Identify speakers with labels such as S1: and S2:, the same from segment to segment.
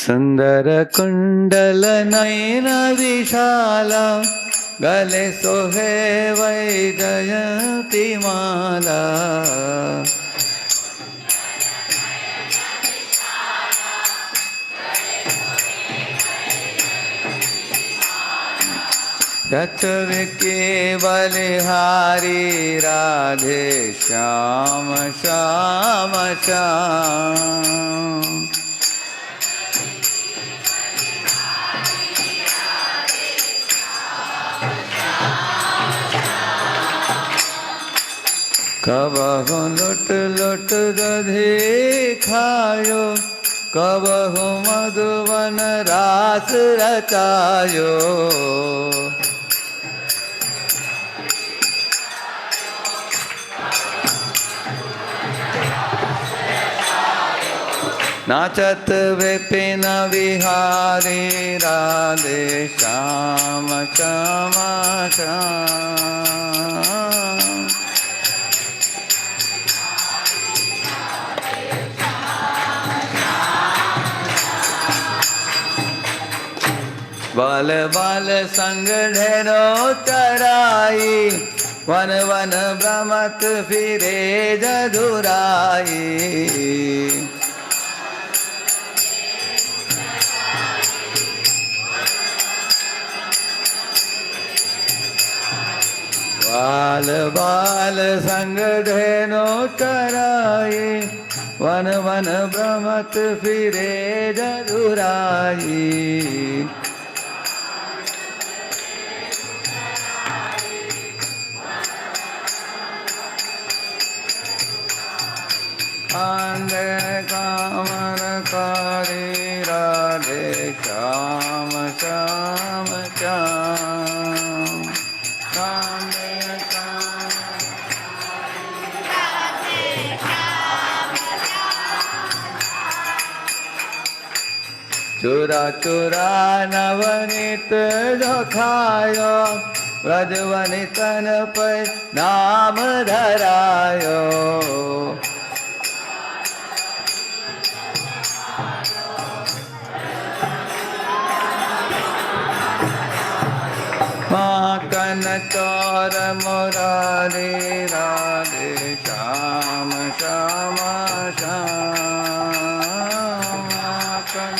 S1: सुंदर कुंडल नयन विशाला, गले सोहे वैजयंती माला। रचविके बलिहारी राधे श्याम श्याम श्याम। कबहु लुट लुट दधि खायो, कबहु मधुवन रास रचायो। नाचत विपिन विहारी राधे श्याम श्याम श्याम। बाल बाल संग ढेरो चराई, वन वन भ्रमत फिरे जदुराई। बाल बाल संग ढेरो चराई, वन वन भ्रमत फिरे जदुराई। कांदे कामर कारी राधे श्याम श्याम श्याम। कांदे चुरा चुरा नवनीत जो खायो, व्रजवनि तन पर नाम धरायो। माखन चौर मुरारी राधे श्याम श्याम श्याम। माखन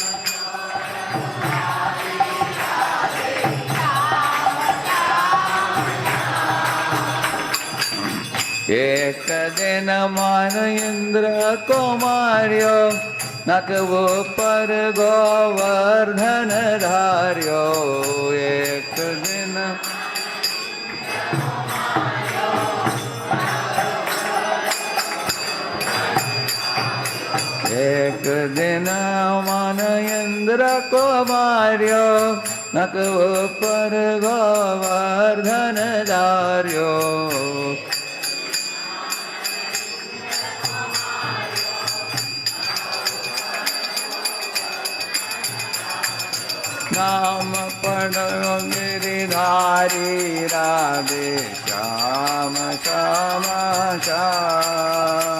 S1: एक दिन मान इंद्र को मार्यो, नकवो पर गोवर्धन धार्यो। एक दिन एक दिन मान इंद्र को मार्यो, नकवो पर गोवर्धन धार्यो। नाम पढ़ो गिरिधारी राधे श्याम श्याम श्याम।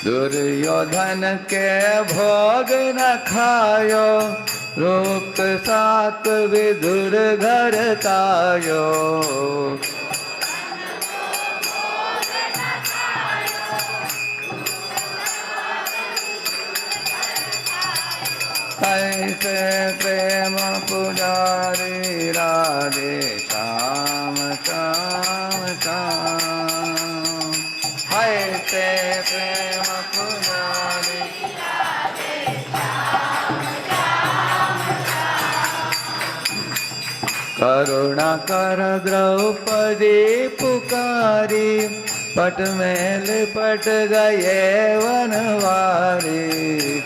S1: दुर्योधन के भोग न खायो, रूप सात विदुर घर तायो। ऐसे प्रेम पुजारी राधे श्याम श्याम श्याम। ऐसे प्रेम पुजारी करुणा कर द्रौपदी पुकारी, पट में लिपट गए वनवारी।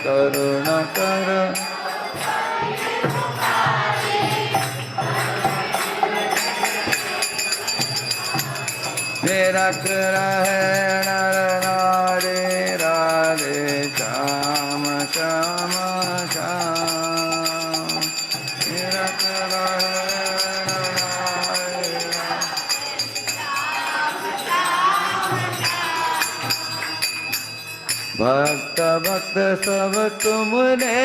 S1: करुणा कर निरख रहे नर नारी राधे श्याम श्याम श्याम। निरख रहे नर नारी भक्त भक्त सब तुमने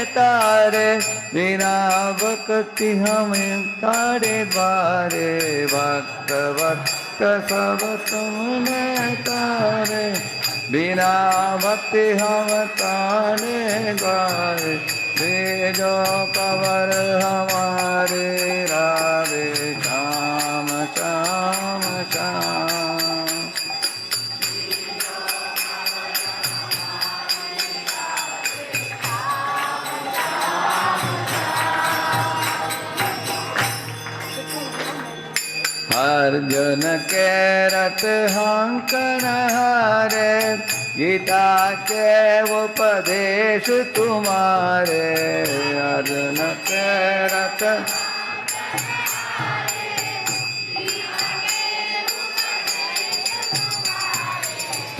S1: तारे, बिना भक्ति हमें तारे द्वारे। भक्त भक्त सब तुमने तारे, बिना भक्ति हम तारे द्वारे। भेजो कवर हमारे राधे श्याम श्याम श्याम। अर्जुन के रथ हंकन हारे, गीता के उपदेश तुम्हारे। अर्जुन के रथ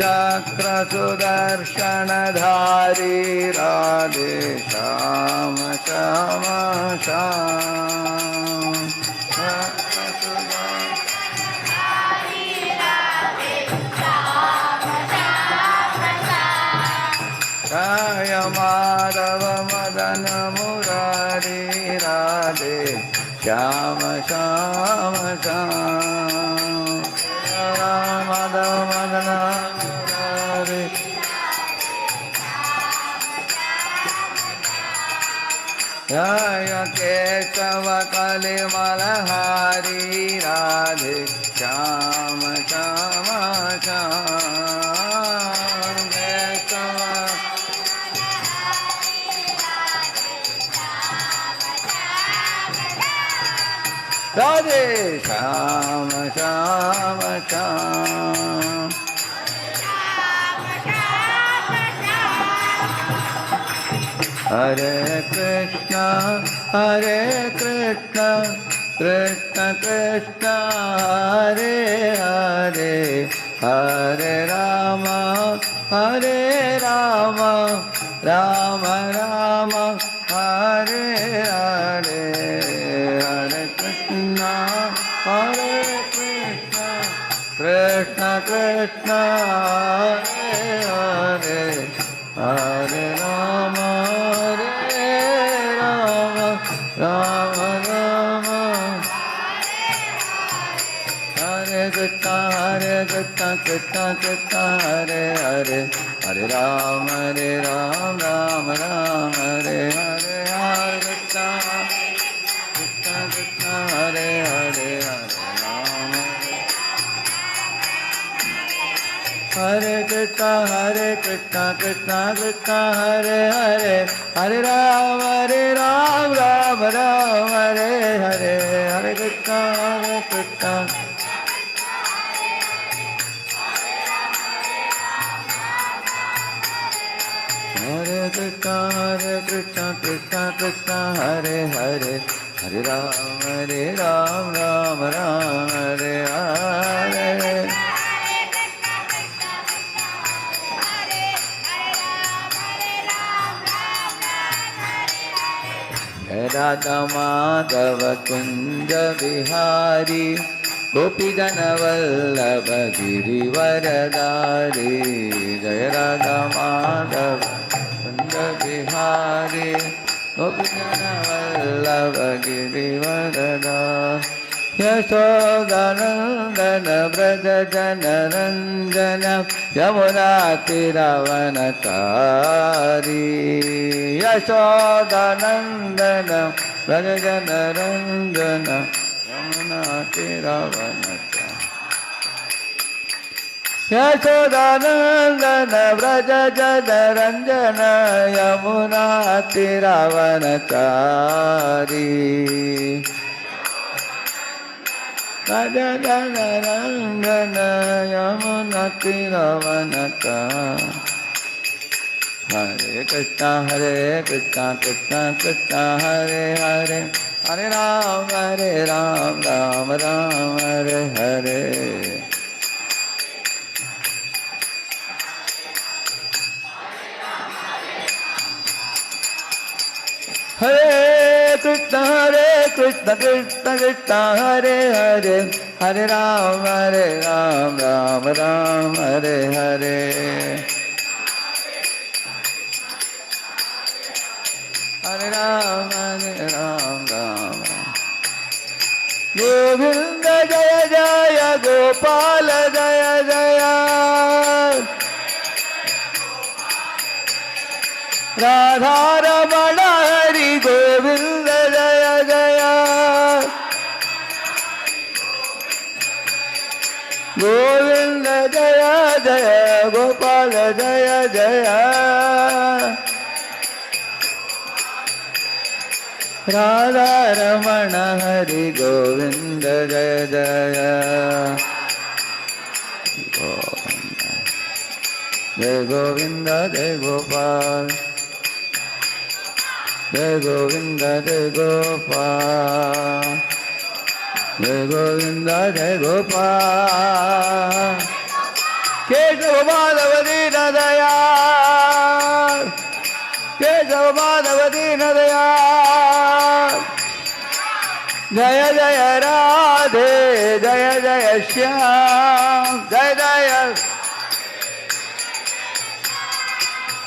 S1: चक्र सुदर्शन धारी, राधे श्याम श्याम श्याम। जय माधव मदन मुरारी, राधे श्याम श्याम श्याम। माधव मदन मुरारी, जय केशव कलिमलहारी, राधे श्याम श्याम श्याम। राधे श्याम श्याम श्याम। हरे कृष्णा कृष्ण कृष्ण हरे हरे, हरे राम राम राम हरे हरे। हरे कृष्णा कृष्ण कृष्ण हरे हरे, हरे राम राम राम हरे कृष्ण कृष्ण कृष्ण हरे हरे, हरे राम राम राम हरे हरे। हरे कृष्ण कृष्ण हरे हरे, हरे राम हरे कृष्ण कृष्ण कृष्ण हरे हरे, हरे राम राम राम हरे हरे। हरे कृष्ण कृष्ण हरे कृष्ण कृष्ण कृष्ण हरे हरे, हरे राम राम राम हरे हरे। राधा माधव कुंज बिहारी, गोपी जन वल्लभ गिरिवरधारी। जय राधा माधव कुंज बिहारी, गोपी जन वल्लभ गिरिवरधारी। यशोदानंदन व्रज जन रंजन, यमुना तीरावनचारी। यशोदानंदन व्रज जन रंजन, यमुना तीरावनचारी। यशोदानंदन व्रज जन रंजन, यमुना तीरावनचारी। व्रज जन रंजन, यमुना तीरावनचारी। हरे कृष्ण कृष्ण कृष्ण हरे हरे, हरे राम राम राम हरे हरे। हरे कृष्ण कृष्ण कृष्ण हरे हरे, हरे राम राम राम हरे हरे। गोविंद जय जय गोपाल जय जय राधा रमण हरि गोविंद जय जय गोविंद जय जय गोपाल जय जय राधा रमण हरि गोविंद जय जय जय गोविंद जय गोपाल जय गोविंद जय गोपाल जय गोविंद जय गोपाल केशव माधव दीन दयाल केशव माधव दीन दयाल जय जय राधे जय जय श्याम जय जय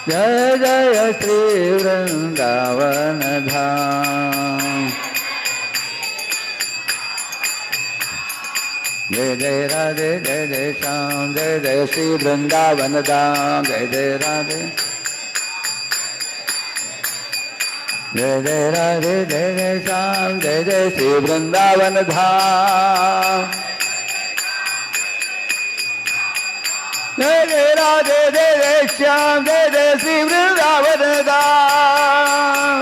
S1: जय जय श्री वृंदावन धाम जय जय राधे जय जय श्याम जय जय श्री वृंदावन धाम जय जय राधे जय जय राधे जय जय श्याम जय जय श्री वृंदावन धाम जय जय राधे जय जय श्याम जय जय श्री वृंदावन धाम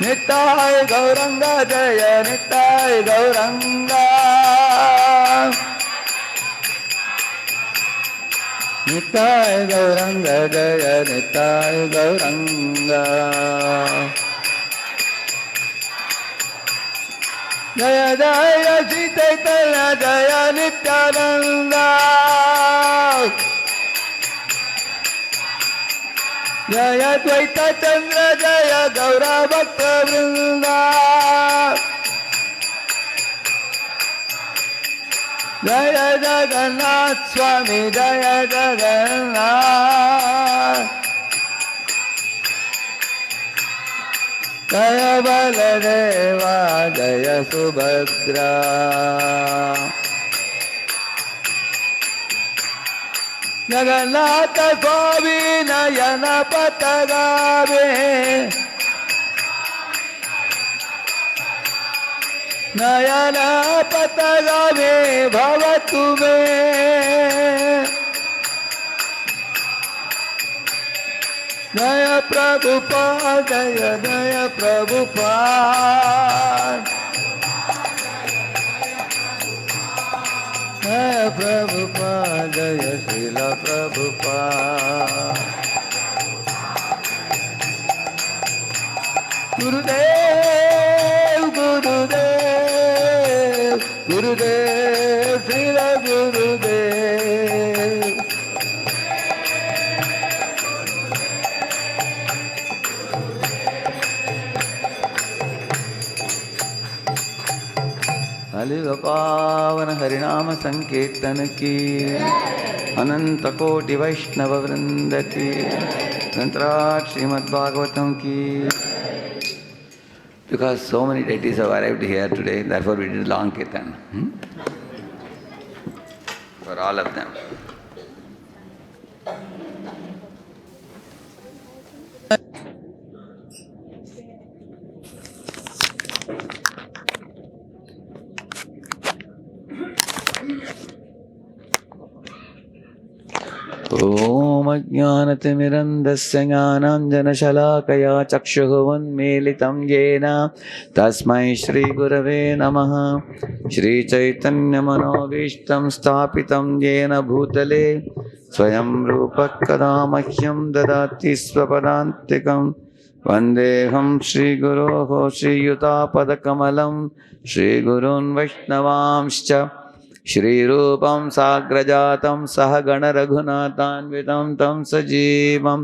S1: निताय गौरंग जय निताय गौरंग निताय गौरंग जय निताय गौरंग जय जय श्री चैतन्य जय नित्यानंद जय द्वैत चंद्र जय गौर भक्त वृंद जय जगन्नाथ स्वामी जय जगन्नाथ जय बलदेवा जय सुभद्रा जगन्नाथ स्वामी नयन पतगावे नयन पतगावे भवतु मे जय प्रभुपाद जय जय प्रभुपाद जय प्रभुपाद जय श्रील प्रभुपाद गुरुदेव गुरुदेव गुरुदेव श्रील गुरुदेव अलिग पावन हरिनाम संकीर्तन की अनंत कोटि वैष्णव वृंद की ग्रंथराज श्रीमद्भागवतम की. Because so many deities have arrived here today, therefore we did long kirtan for all of them. ओम अज्ञानतिमिरन्धस्य ज्ञानाञ्जनशलाकया चक्षुरुन्मीलितं येन तस्मै श्रीगुरवे नमः. श्रीचैतन्यमनोभीष्टं स्थापितं येन भूतले स्वयं रूपः कदा मह्यं ददाति स्वपदान्तिकं. वन्देऽहं श्रीगुरोः श्रीयुतापदकमलं श्रीगुरून् वैष्णवांश्च श्रीरूपं साग्रजातं सहगण रघुनाथान्वितं तं सजीवं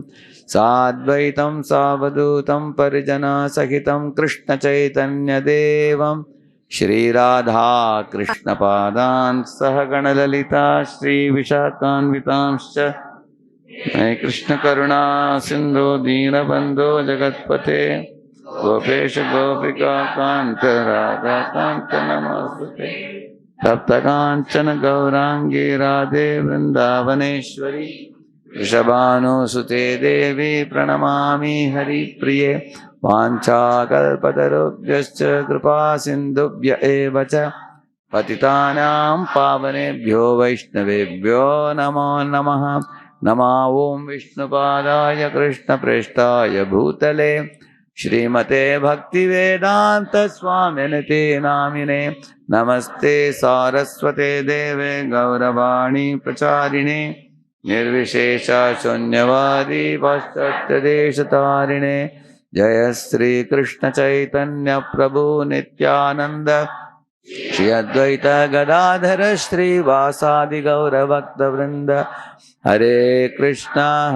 S1: साद्वैतं सावधूतं परिजनसहितं कृष्णचैतन्यदेवं श्रीराधा कृष्णपादान् सहगणललिता श्रीविशाखान्वितांश्च. हे कृष्णकरुणा सिन्धो दीनबन्धो जगत्पते Gopesha Gopika Kanta Radha Kanta Namastute. Tapta Kanchana Gaurangi Radhe Vrindavaneshwari. Rishabhanu Sute Devi Pranamami Hari Priye. Vancha Kalpatarubhyascha Kripa Sindhubhya Evacha. Patitanam Pavanebhyo Vaishnavebhyo Namo Namaha. Nama Om Vishnupadaya Krishna Preshtaya Bhutale Shrimate Bhaktivedanta Swaminate Namine Namaste Saraswate Deve Gauravani Pracharine Nirvishesha Shunyavadi Paschatya Deshatarine Jaya Sri Krishna Chaitanya Prabhu Nityananda Shri Advaita Gadadhara Shri Vasadi Gaura Bhakta Vrinda Hare Krishna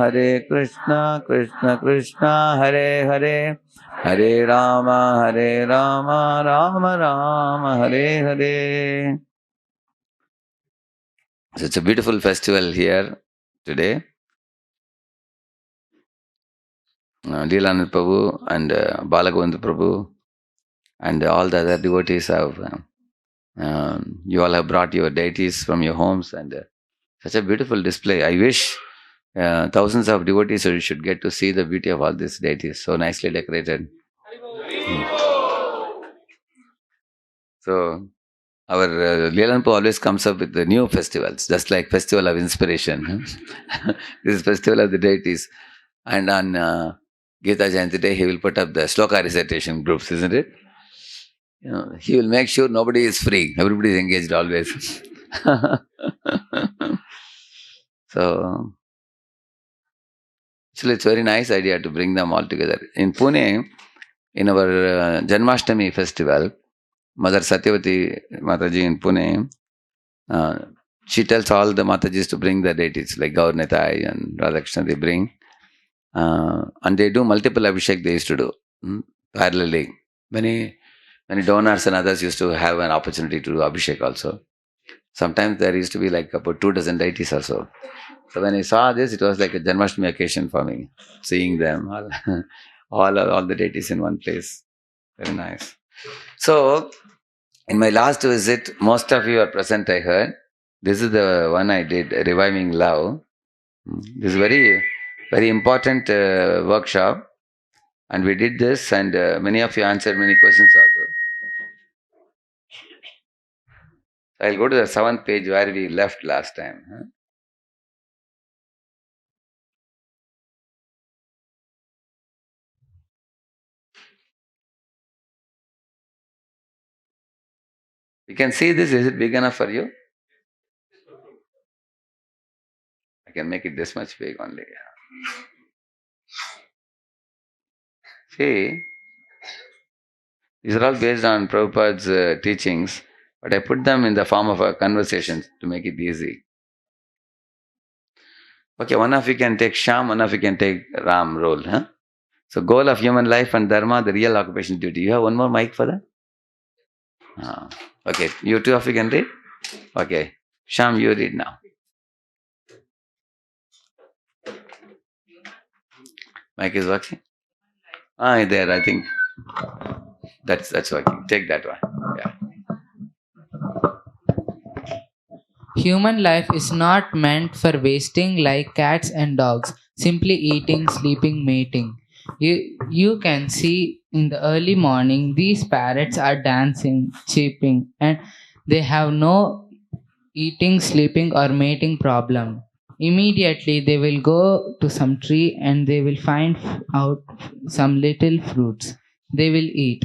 S1: Krishna Krishna Hare Hare Hare Rama Rama Rama Hare Hare. So it's a beautiful festival here today. Leelanand Prabhu and Balagovind Prabhu and all the other devotees have, you all have brought your deities from your homes and such a beautiful display. I wish thousands of devotees should get to see the beauty of all these deities, so nicely decorated. So our Leelanand Prabhu always comes up with the new festivals, just like Festival of Inspiration. This is Festival of the Deities. And on Gita Jayanti Day, he will put up the Shloka recitation groups, isn't it? He will make sure nobody is free. Everybody is engaged always. So, actually, it's a very nice idea to bring them all together. In Pune, in our Janmashtami festival, Mother Satyavati Mataji in Pune, she tells all the Matajis to bring the deities like Gaur Nitai and Radhakrishna, they bring. And they do multiple abhishek they used to do parallelly. Many donors and others used to have an opportunity to do abhishek also. Sometimes there used to be like about 24 deities or so. So when I saw this, it was like a Janmashtami occasion for me, seeing them all the deities in one place. Very nice. So in my last visit, most of you are present, I heard. This is the one I did, Reviving Love. This is very, very important workshop. And we did this, and many of you answered many questions also. I'll go to the 7th page where we left last time. You can see this. Is it big enough for you? I can make it this much big only. See, these are all based on Prabhupada's teachings, but I put them in the form of a conversation to make it easy. Okay, one of you can take Sham, one of you can take Ram role. So, goal of human life and Dharma, the real occupation duty. You have one more mic for that? Okay, you two of you can read? Okay, Sham, you read now. Mic is working? There, I think. That's working. Take that one. Yeah.
S2: Human life is not meant for wasting like cats and dogs, simply eating, sleeping, mating. You can see in the early morning these parrots are dancing, chirping, and they have no eating, sleeping, or mating problem. Immediately they will go to some tree and they will find out some little fruits. They will eat.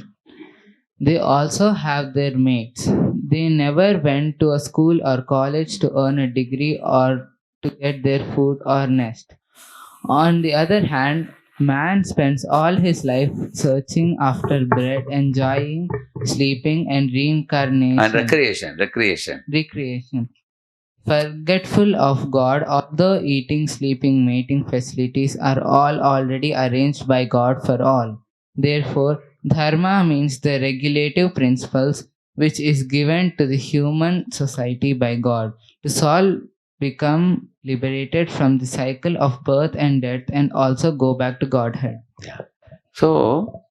S2: They also have their mates. They never went to a school or college to earn a degree or to get their food or nest. On the other hand, man spends all his life searching after bread, enjoying sleeping and reincarnation.
S1: And recreation.
S2: Forgetful of God, although eating, sleeping, mating facilities are all already arranged by God for all. Therefore, dharma means the regulative principles which is given to the human society by God to solve, become liberated from the cycle of birth and death, and also go back to Godhead.
S1: Yeah. So,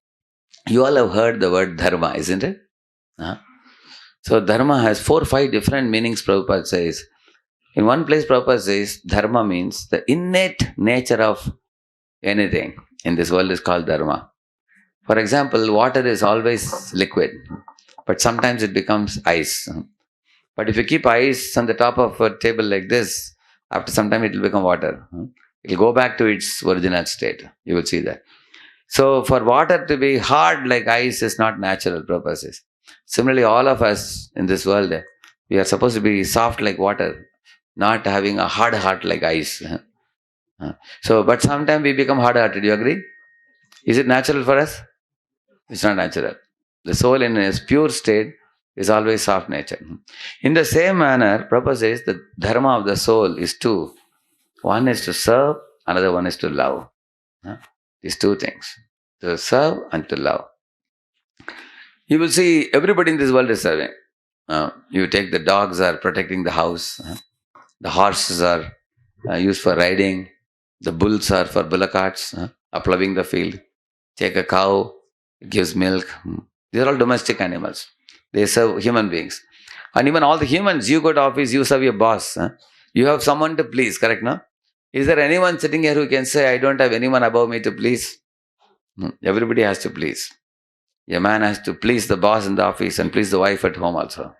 S1: You all have heard the word dharma, isn't it? Huh? So dharma has 4 or 5 different meanings, Prabhupada says. In one place, Prabhupada says dharma means the innate nature of anything in this world is called dharma. For example, water is always liquid, but sometimes it becomes ice. But if you keep ice on the top of a table like this, after some time it will become water. It will go back to its original state. You will see that. So for water to be hard like ice is not natural, Prabhupada says. Similarly, all of us in this world, we are supposed to be soft like water, not having a hard heart like ice. So, but sometimes we become hard-hearted. Do you agree? Is it natural for us? It's not natural. The soul in its pure state is always soft nature. In the same manner, Prabhupada says the dharma of the soul is two. One is to serve, another one is to love. These two things. To serve and to love. You will see everybody in this world is serving. You take the dogs are protecting the house. The horses are used for riding. The bulls are for bullock carts, plowing the field. Take a cow, it gives milk. These are all domestic animals. They serve human beings. And even all the humans, you go to office, you serve your boss. You have someone to please, correct, no? Is there anyone sitting here who can say, I don't have anyone above me to please? Everybody has to please. A man has to please the boss in the office and please the wife at home also.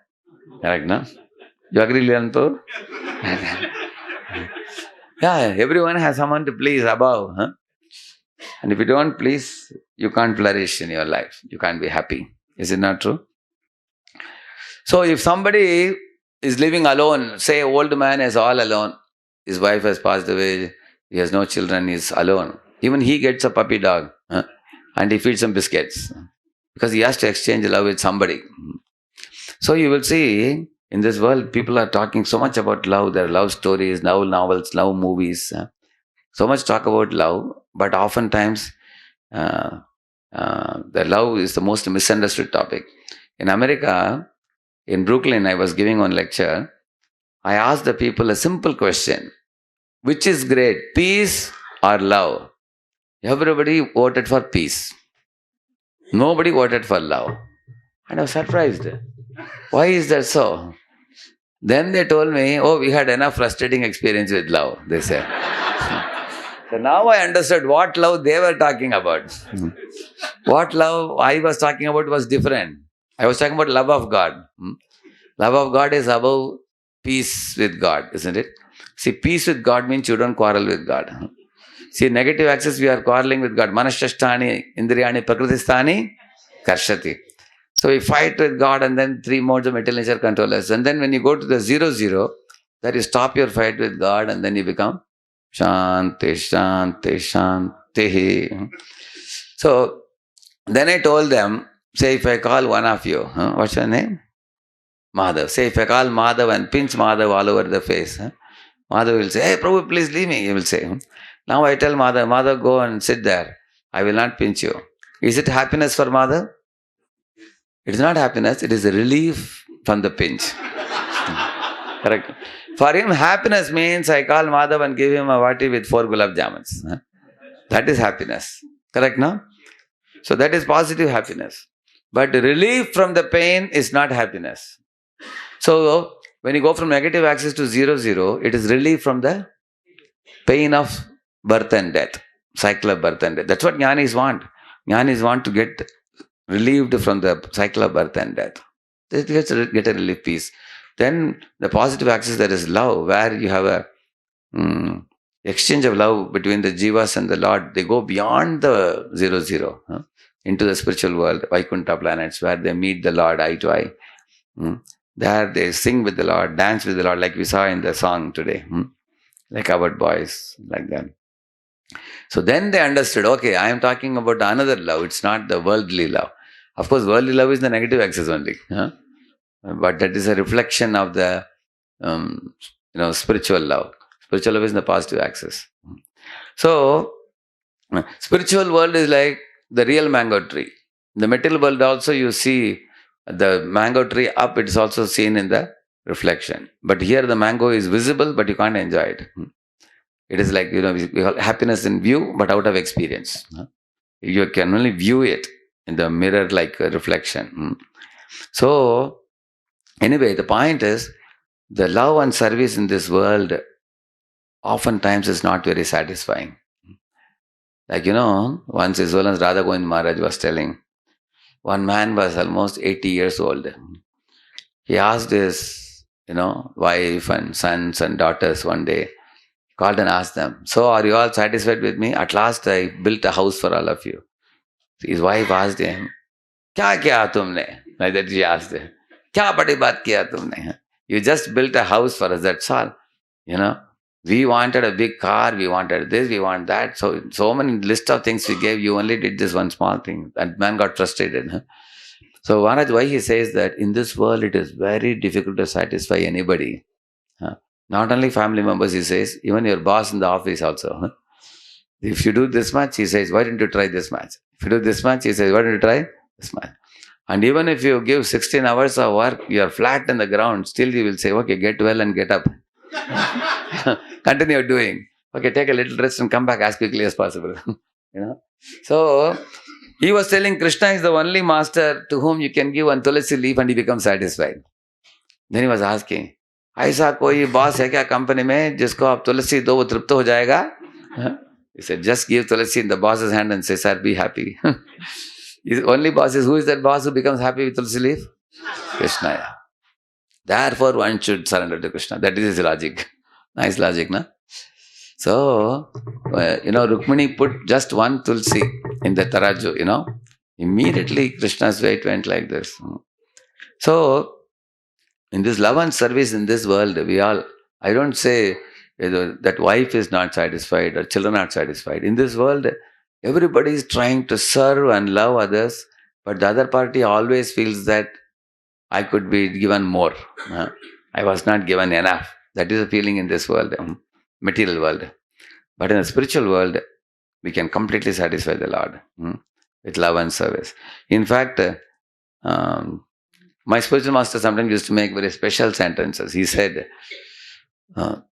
S1: Correct, no? You agree, Leonpo? Yeah, everyone has someone to please above. And if you don't please, you can't flourish in your life. You can't be happy. Is it not true? So if somebody is living alone, say old man is all alone, his wife has passed away, he has no children, he is alone. Even he gets a puppy dog and he feeds him biscuits because he has to exchange love with somebody. So you will see in this world, people are talking so much about love. There are love stories, love novels, love movies. So much talk about love, but oftentimes the love is the most misunderstood topic. In America, in Brooklyn, I was giving one lecture. I asked the people a simple question. Which is great, peace or love? Everybody voted for peace. Nobody voted for love. And I was surprised. Why is that so? Then they told me, oh, we had enough frustrating experience with love, they said. So now I understood what love they were talking about. What love I was talking about was different. I was talking about love of God. Love of God is above peace with God, isn't it? See, peace with God means you don't quarrel with God. See, negative axis, we are quarreling with God. Manashashtani, Indriyani, Prakritistani, Karshati. So we fight with God and then 3 modes of material nature control us. And then when you go to the 0, that you stop your fight with God and then you become Shanti, Shanti, Shanti. So then I told them, say if I call one of you, what's your name? Madhav. Say if I call Madhav and pinch Madhav all over the face, Madhav will say, hey Prabhu, please leave me. He will say. Now I tell Madhav, Madhav, go and sit there. I will not pinch you. Is it happiness for Madhav? It is not happiness, it is a relief from the pinch. Correct. For him, happiness means I call Madhav and give him a vati with 4 gulab jamuns. That is happiness. Correct, no? So that is positive happiness. But relief from the pain is not happiness. So when you go from negative axis to 0, it is relief from the pain of birth and death. Cycle of birth and death. That's what jnanis want. Jnanis want to get relieved from the cycle of birth and death. They get a relief peace. Then the positive axis, there is love, where you have a exchange of love between the jivas and the Lord. They go beyond the 0, into the spiritual world, Vaikuntha planets, where they meet the Lord eye to eye. There they sing with the Lord, dance with the Lord, like we saw in the song today. Like our boys, like that. So then they understood, okay, I am talking about another love. It's not the worldly love. Of course, worldly love is the negative axis only. But that is a reflection of the spiritual love. Spiritual love is the positive axis. So, spiritual world is like the real mango tree. In the material world also you see the mango tree up, it is also seen in the reflection. But here the mango is visible, but you can't enjoy it. It is like, we have happiness in view, but out of experience. You can only view it. in the mirror like a reflection. So, anyway, the point is the love and service in this world oftentimes is not very satisfying. Like, once His Holiness Radha Govind Maharaj was telling, one man was almost 80 years old. He asked his, wife and sons and daughters one day, called and asked them, "So, are you all satisfied with me? At last I built a house for all of you." His wife asked him, "Kya kiya tumne?" Like that she asked him, "Kya badi baat kiya tumne? You just built a house for us, that's all. You know, we wanted a big car, we wanted this, we want that. So many list of things we gave, you only did this one small thing." That man got frustrated. So Maharaj, why he says that in this world it is very difficult to satisfy anybody. Not only family members, he says, even your boss in the office also. If you do this much, he says, why don't you try this much? If you do this much, he says, why don't you try this much? And even if you give 16 hours of work, you are flat in the ground, still you will say, okay, get well and get up. Continue doing. Okay, take a little rest and come back as quickly as possible. So he was telling Krishna is the only master to whom you can give one tulasi leaf and he becomes satisfied. Then he was asking, ऐसा कोई boss है क्या company में जिसको आप तुलसी दो वो तृप्त हो जाएगा? He said, just give tulasi in the boss's hand and say, sir, be happy. His only boss is, who is that boss who becomes happy with tulsi leaf? Krishna. Yeah. Therefore, one should surrender to Krishna. That is his logic. Nice logic, no? So, Rukmini put just one tulsi in the taraju, Immediately Krishna's weight went like this. So, in this love and service in this world, I don't say that wife is not satisfied or children are not satisfied. In this world, everybody is trying to serve and love others, but the other party always feels that I could be given more. I was not given enough. That is a feeling in this world, material world. But in the spiritual world, we can completely satisfy the Lord with love and service. In fact, my spiritual master sometimes used to make very special sentences. He said,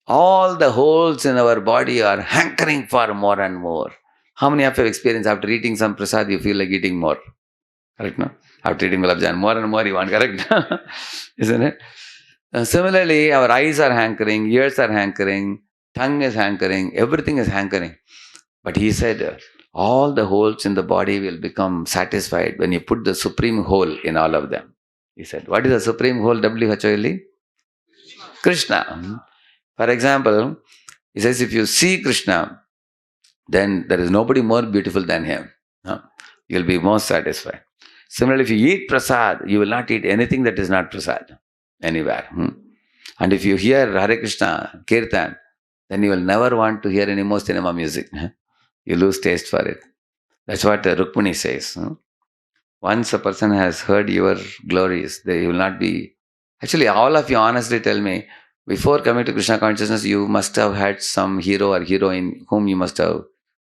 S1: all the holes in our body are hankering for more and more. How many of you have experienced after eating some prasad, you feel like eating more? Correct, no? After eating gulab jamun, more and more you want, correct? Isn't it? Similarly, our eyes are hankering, ears are hankering, tongue is hankering, everything is hankering. But he said, all the holes in the body will become satisfied when you put the supreme hole in all of them. He said, what is the supreme hole, WHOLE? Krishna. For example, he says, if you see Krishna, then there is nobody more beautiful than him. You will be most satisfied. Similarly, if you eat prasad, you will not eat anything that is not prasad anywhere. And if you hear Hare Krishna, Kirtan, then you will never want to hear any more cinema music. You lose taste for it. That's what Rukmini says. Once a person has heard your glories, they will not be... Actually, all of you honestly tell me, before coming to Krishna consciousness, you must have had some hero or heroine whom you must have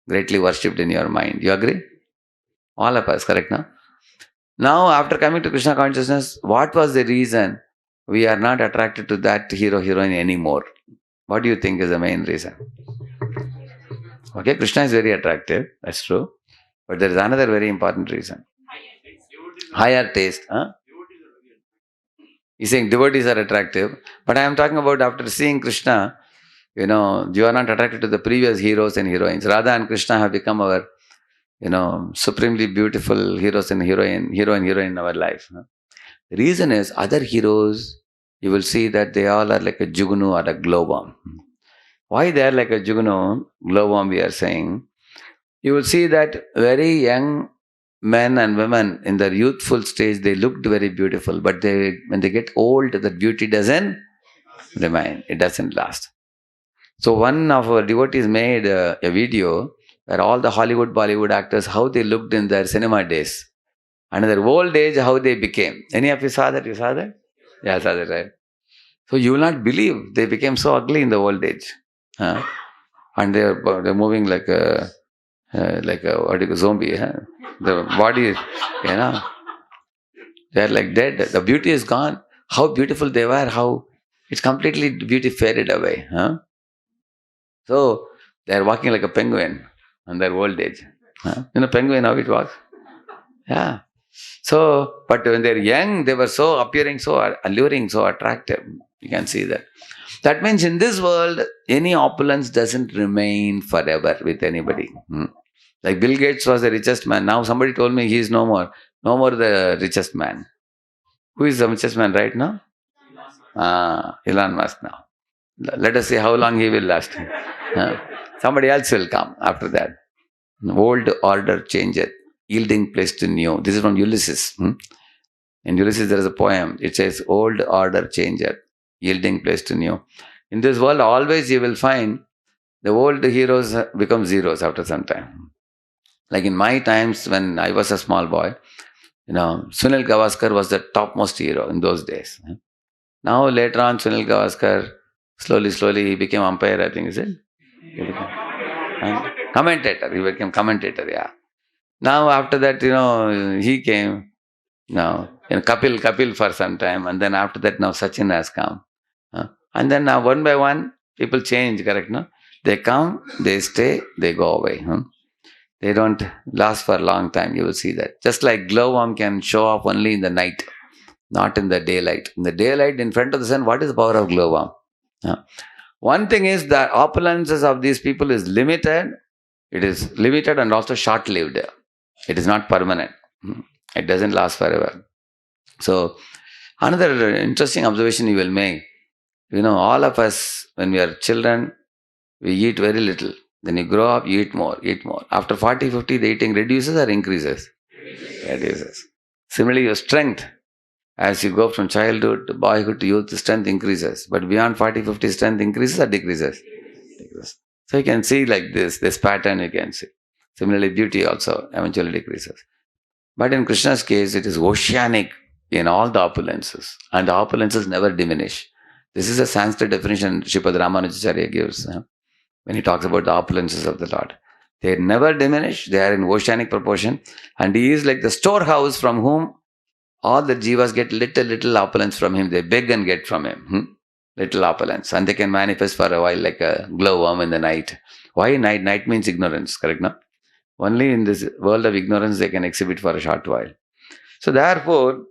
S1: greatly worshipped in your mind. You agree? All of us, correct, no? Now, after coming to Krishna consciousness, what was the reason we are not attracted to that hero, heroine anymore? What do you think is the main reason? Okay, Krishna is very attractive, that's true. But there is another very important reason. Higher taste. He's saying devotees are attractive. But I am talking about after seeing Krishna, you are not attracted to the previous heroes and heroines. Radha and Krishna have become our, supremely beautiful heroes and hero and heroine in our life. The reason is, other heroes, you will see that they all are like a jugunu or a glowworm. Why they are like a jugunu, glowworm we are saying? You will see that very young men and women in their youthful stage, they looked very beautiful, but when they get old, that beauty doesn't remain. It doesn't last. So one of our devotees made a video where all the Hollywood, Bollywood actors, how they looked in their cinema days. And in their old age, how they became. Any of you saw that? You saw that? Yeah, I saw that, right? So you will not believe they became so ugly in the old age. And they're moving like a zombie. The body, they're like dead. The beauty is gone. How beautiful they were, how it's completely beauty faded away. So they're walking like a penguin on their old age. Penguin, how it walks? Yeah. So, but when they're young, they were so appearing so alluring, so attractive. You can see that. That means in this world, any opulence doesn't remain forever with anybody. Like Bill Gates was the richest man. Now somebody told me he is no more. No more the richest man. Who is the richest man right now? Elon Musk now. Let us see how long he will last. Somebody else will come after that. Old order changeth, yielding place to new. This is from Ulysses. In Ulysses, there is a poem. It says, old order changeth, yielding place to new. In this world, always you will find the old heroes become zeros after some time. Like in my times when I was a small boy, Sunil Gavaskar was the topmost hero in those days. Now later on, Sunil Gavaskar slowly he became umpire. I think is it? He became, commentator. He became commentator. Yeah. Now after that, he came. Now Kapil for some time, and then after that now Sachin has come, and then now one by one people change. Correct? No, they come, they stay, they go away. They don't last for a long time. You will see that. Just like glowworm can show off only in the night, not in the daylight. In the daylight, in front of the sun, what is the power of glowworm? One thing is that opulences of these people is limited. It is limited and also short-lived. It is not permanent. It doesn't last forever. So another interesting observation you will make. All of us, when we are children, we eat very little. Then you grow up, you eat more, eat more. After 40, 50, the eating reduces or increases? Reduces. Similarly, your strength, as you go from childhood to boyhood to youth, strength increases. But beyond 40, 50, strength increases or decreases? Decreases. So you can see like this pattern you can see. Similarly, beauty also eventually decreases. But in Krishna's case, it is oceanic in all the opulences. And the opulences never diminish. This is a Sanskrit definition Sripad Ramanujacharya gives. When he talks about the opulences of the Lord. They never diminish, they are in oceanic proportion, and he is like the storehouse from whom all the jivas get little opulence from him. They beg and get from him. Little opulence. And they can manifest for a while like a glowworm in the night. Why night? Night means ignorance, correct? No? Only in this world of ignorance they can exhibit for a short while. So therefore,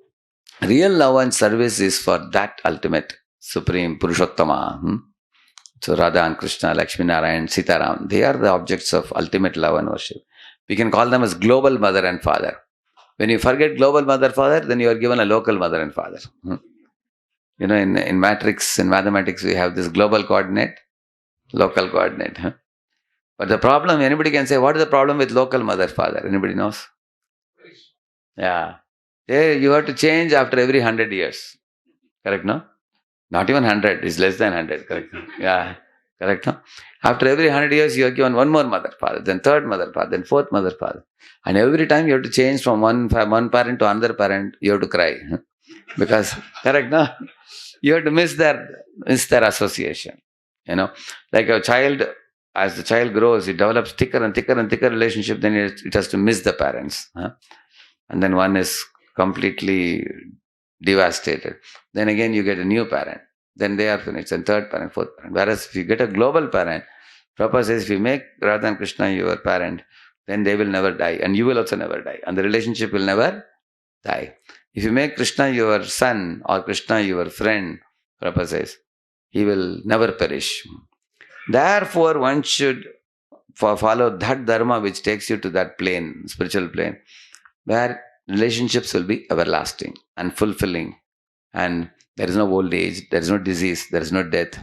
S1: real love and service is for that ultimate, supreme Purushottama. So Radha and Krishna, Lakshmi Narayan, Sitaram, they are the objects of ultimate love and worship. We can call them as global mother and father. When you forget global mother, father, then you are given a local mother and father. In matrix, in mathematics, we have this global coordinate, local coordinate. But the problem, anybody can say, what is the problem with local mother, father? Anybody knows? Yeah. You have to change after every 100 years. Correct, no? Not even 100, it's less than 100, correct? Yeah, correct. No? After every 100 years, you are given one more mother, father, then third mother, father, then fourth mother, father. And every time you have to change from one parent to another parent, you have to cry. Because, correct, no? You have to miss their association. Like a child, as the child grows, it develops thicker and thicker and thicker relationship, then it has to miss the parents. And then one is completely devastated. Then again you get a new parent. Then they are finished. And third parent, fourth parent. Whereas if you get a global parent, Prabhupada says if you make Radha and Krishna your parent, then they will never die. And you will also never die. And the relationship will never die. If you make Krishna your son or Krishna your friend, Prabhupada says, he will never perish. Therefore, one should follow that dharma which takes you to that plane, spiritual plane, where relationships will be everlasting and fulfilling. And there is no old age, there is no disease, there is no death.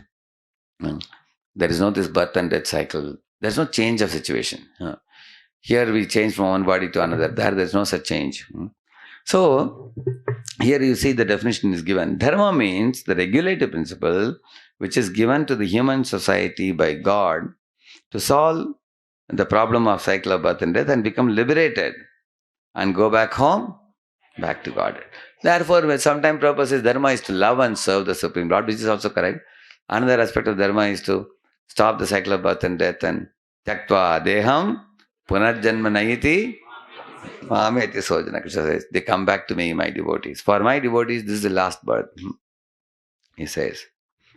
S1: There is no this birth and death cycle. There is no change of situation. Here we change from one body to another. There is no such change. So, here you see the definition is given. Dharma means the regulative principle which is given to the human society by God to solve the problem of cycle of birth and death and become liberated and go back home, back to God. Therefore, sometimes Prabhupada says dharma is to love and serve the Supreme Lord, which is also correct. Another aspect of dharma is to stop the cycle of birth and death and tyaktva deham punarjanma naiti mameti sojana. Krishna says, they come back to me, my devotees. For my devotees, this is the last birth. He says.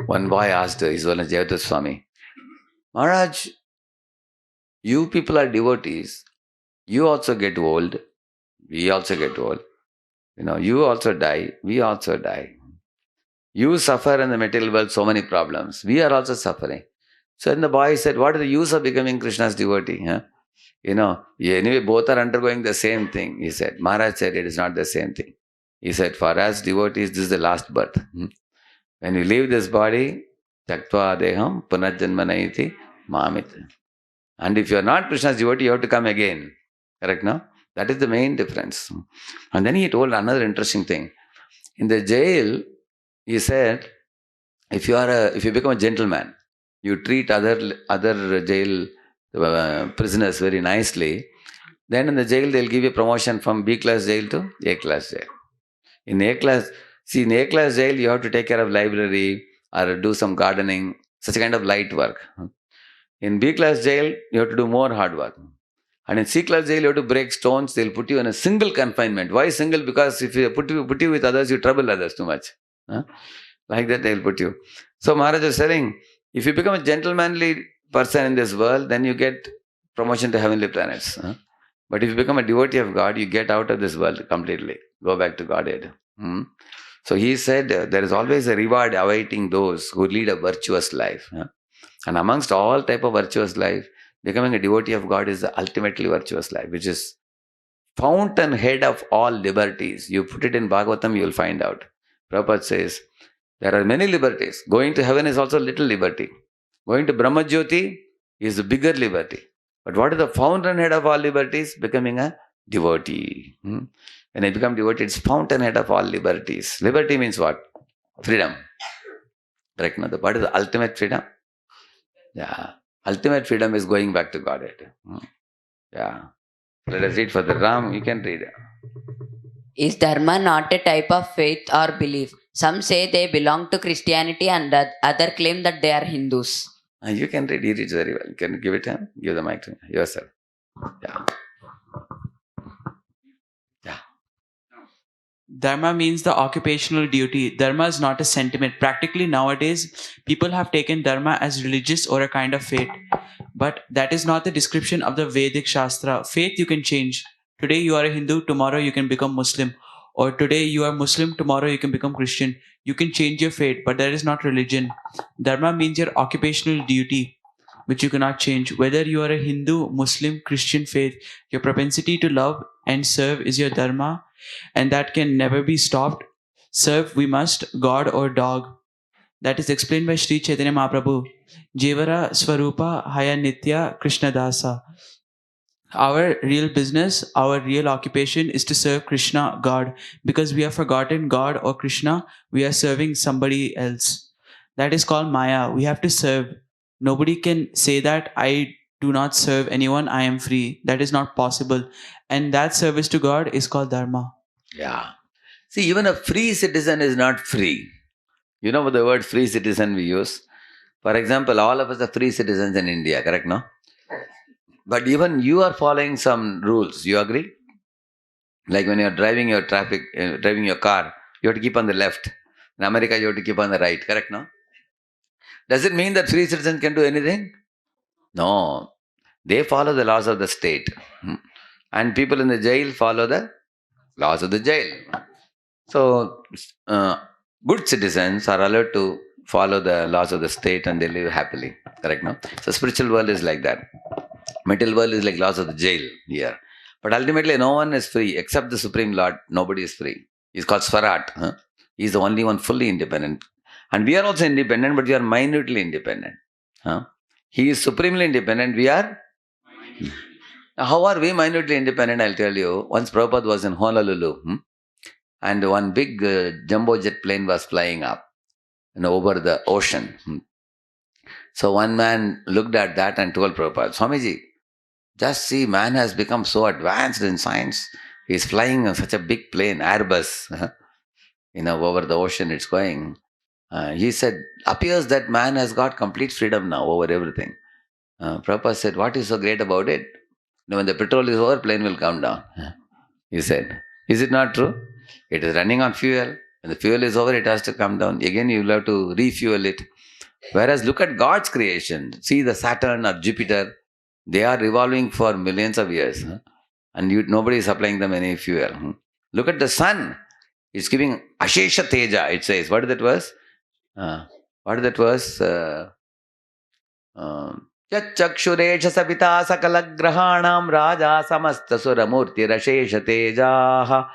S1: One boy asked His Holiness Jayadvaita Swami, Maharaj, you people are devotees. You also get old. We also get old. You also die. We also die. You suffer in the material world so many problems. We are also suffering. So then the boy said, what is the use of becoming Krishna's devotee? Huh? Anyway, both are undergoing the same thing. He said, Maharaj said it is not the same thing. He said, for us devotees, this is the last birth. When you leave this body, Tyaktva Deham Punarjanmanaiti Mamit. And if you are not Krishna's devotee, you have to come again. Correct, no? That is the main difference. And then he told another interesting thing. In the jail, he said, if you become a gentleman, you treat other jail prisoners very nicely, then in the jail they'll give you promotion from B class jail to A class jail. In A class jail you have to take care of library or do some gardening, such a kind of light work. In B class jail you have to do more hard work. And in C class jail you have to break stones. They'll put you in a single confinement. Why single? Because if you put you with others, you trouble others too much. Like that they'll put you. So Maharaj is saying, if you become a gentlemanly person in this world, then you get promotion to heavenly planets. But if you become a devotee of God, you get out of this world completely. Go back to Godhead. So he said, there is always a reward awaiting those who lead a virtuous life. And amongst all type of virtuous life, becoming a devotee of God is the ultimately virtuous life, which is fountainhead of all liberties. You put it in Bhagavatam, you will find out. Prabhupada says, there are many liberties. Going to heaven is also little liberty. Going to Brahmajyoti is a bigger liberty. But what is the fountainhead of all liberties? Becoming a devotee. When I become devotee, it's fountainhead of all liberties. Liberty means what? Freedom. Correct? No? What is the ultimate freedom? Yeah. Ultimate freedom is going back to Godhead. Yeah. Let us read further. Ram, you can read.
S3: Is dharma not a type of faith or belief? Some say they belong to Christianity and other claim that they are Hindus.
S1: You can read. He reads very well. Can you give it him? Give the mic to him. Yourself. Yeah. Yeah.
S4: Dharma means the occupational duty. Dharma is not a sentiment. Practically nowadays, people have taken dharma as religious or a kind of faith. But that is not the description of the Vedic Shastra. Faith you can change. Today you are a Hindu, tomorrow you can become Muslim. Or today you are Muslim, tomorrow you can become Christian. You can change your fate, but that is not religion. Dharma means your occupational duty, which you cannot change. Whether you are a Hindu, Muslim, Christian faith, your propensity to love and serve is your dharma, and that can never be stopped. Serve we must, God or dog. That is explained by Sri Chaitanya Mahaprabhu. Jevara Swarupa Haya Nitya Krishna Dasa. Our real business, our real occupation is to serve Krishna, God. Because we have forgotten God or Krishna, we are serving somebody else. That is called Maya. We have to serve. Nobody can say that I do not serve anyone, I am free. That is not possible. And that service to God is called Dharma.
S1: Yeah. See, even a free citizen is not free. You know what the word free citizen we use? For example, all of us are free citizens in India, correct, no? But even you are following some rules. You agree? Like when you are driving your driving your car, you have to keep on the left. In America, you have to keep on the right, correct, no? Does it mean that free citizens can do anything? No. They follow the laws of the state. And people in the jail follow the laws of the jail. So, good citizens are allowed to follow the laws of the state and they live happily. Correct, no? So, spiritual world is like that. Material world is like laws of the jail here. But ultimately, no one is free except the Supreme Lord. Nobody is free. He's called Swarat. He's the only one fully independent. And we are also independent, but we are minutely independent. He is supremely independent. We are. How are we minutely independent? I'll tell you. Once Prabhupada was in Honolulu, and one big jumbo jet plane was flying up over the ocean. So one man looked at that and told Prabhupada, Swamiji, just see, man has become so advanced in science. He's flying on such a big plane, Airbus. Over the ocean it's going. He said, appears that man has got complete freedom now over everything. Prabhupada said, what is so great about it? When the petrol is over, plane will come down. He said, is it not true? It is running on fuel. When the fuel is over, it has to come down. Again, you will have to refuel it. Whereas look at God's creation. See the Saturn or Jupiter. They are revolving for millions of years. and nobody is supplying them any fuel. Look at the sun. It's giving Ashesha Teja, it says. What is that verse? What is that verse? Yachakshuresha Savita Sakalagrahanam Raja Samasta Suramurti Rashesha Tejaha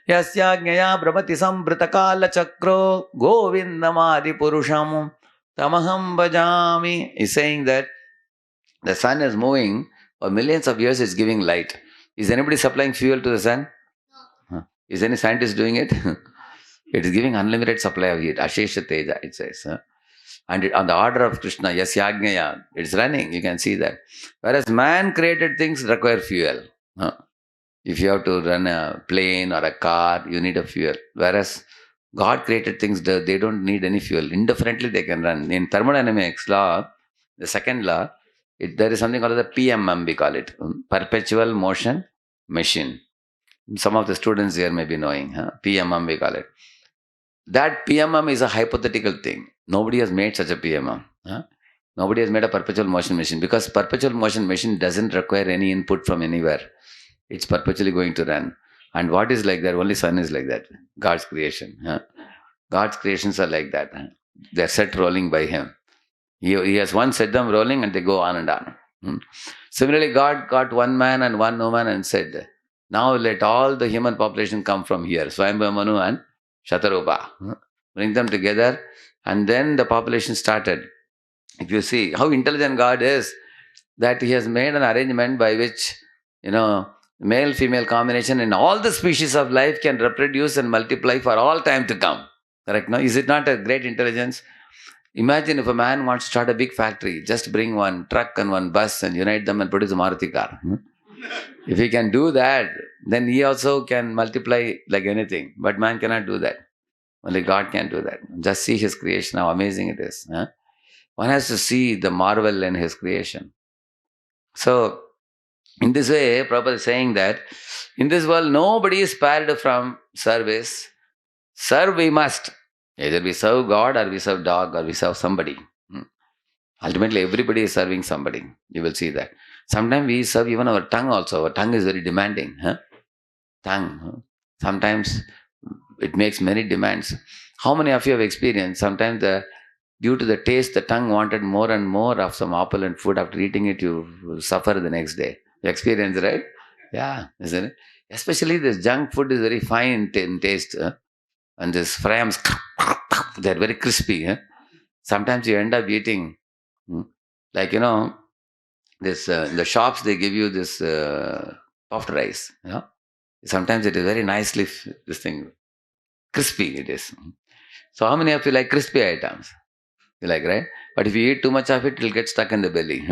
S1: Yasyagnyaya Brahmati Sambritakala Chakro Govindamadi Purusham Tamaham Bhajami is saying that the sun is moving for millions of years, it's giving light. Is anybody supplying fuel to the sun? Is any scientist doing it? It is giving unlimited supply of heat. Ashesha Teja, it says. And on the order of Krishna, Yasyagnyaya, it's running. You can see that. Whereas man created things require fuel. If you have to run a plane or a car, you need a fuel. Whereas God created things, they don't need any fuel. Indifferently they can run. In thermodynamics law, the second law, there is something called the PMM, we call it. Perpetual Motion Machine. Some of the students here may be knowing. PMM, we call it. That PMM is a hypothetical thing. Nobody has made such a PMM. Nobody has made a perpetual motion machine, because perpetual motion machine doesn't require any input from anywhere. It's perpetually going to run. And what is like that? Only sun is like that. God's creation. God's creations are like that. They're set rolling by Him. He has once set them rolling and they go on and on. Similarly, God got one man and one woman and said, now let all the human population come from here. Swayambhu Manu and Shatarupa. Bring them together, and then the population started. If you see how intelligent God is, that He has made an arrangement by which, male-female combination in all the species of life can reproduce and multiply for all time to come. Correct? No? Is it not a great intelligence? Imagine if a man wants to start a big factory, just bring one truck and one bus and unite them and produce a Maruti car. If he can do that, then he also can multiply like anything. But man cannot do that. Only God can do that. Just see His creation, how amazing it is. One has to see the marvel in His creation. So, in this way, Prabhupada is saying that in this world, nobody is spared from service. Serve we must. Either we serve God or we serve dog or we serve somebody. Ultimately, everybody is serving somebody. You will see that. Sometimes we serve even our tongue also. Our tongue is very demanding. Tongue. Sometimes it makes many demands. How many of you have experienced sometimes due to the taste, the tongue wanted more and more of some opulent food. After eating it, you will suffer the next day. You experience, right? Yeah, isn't it? Especially this junk food is very fine in taste. And this frams, they're very crispy. Sometimes you end up eating, like, this in the shops, they give you this puffed rice. Sometimes it is very nicely, this thing, crispy it is. So how many of you like crispy items? You like, right? But if you eat too much of it, it will get stuck in the belly.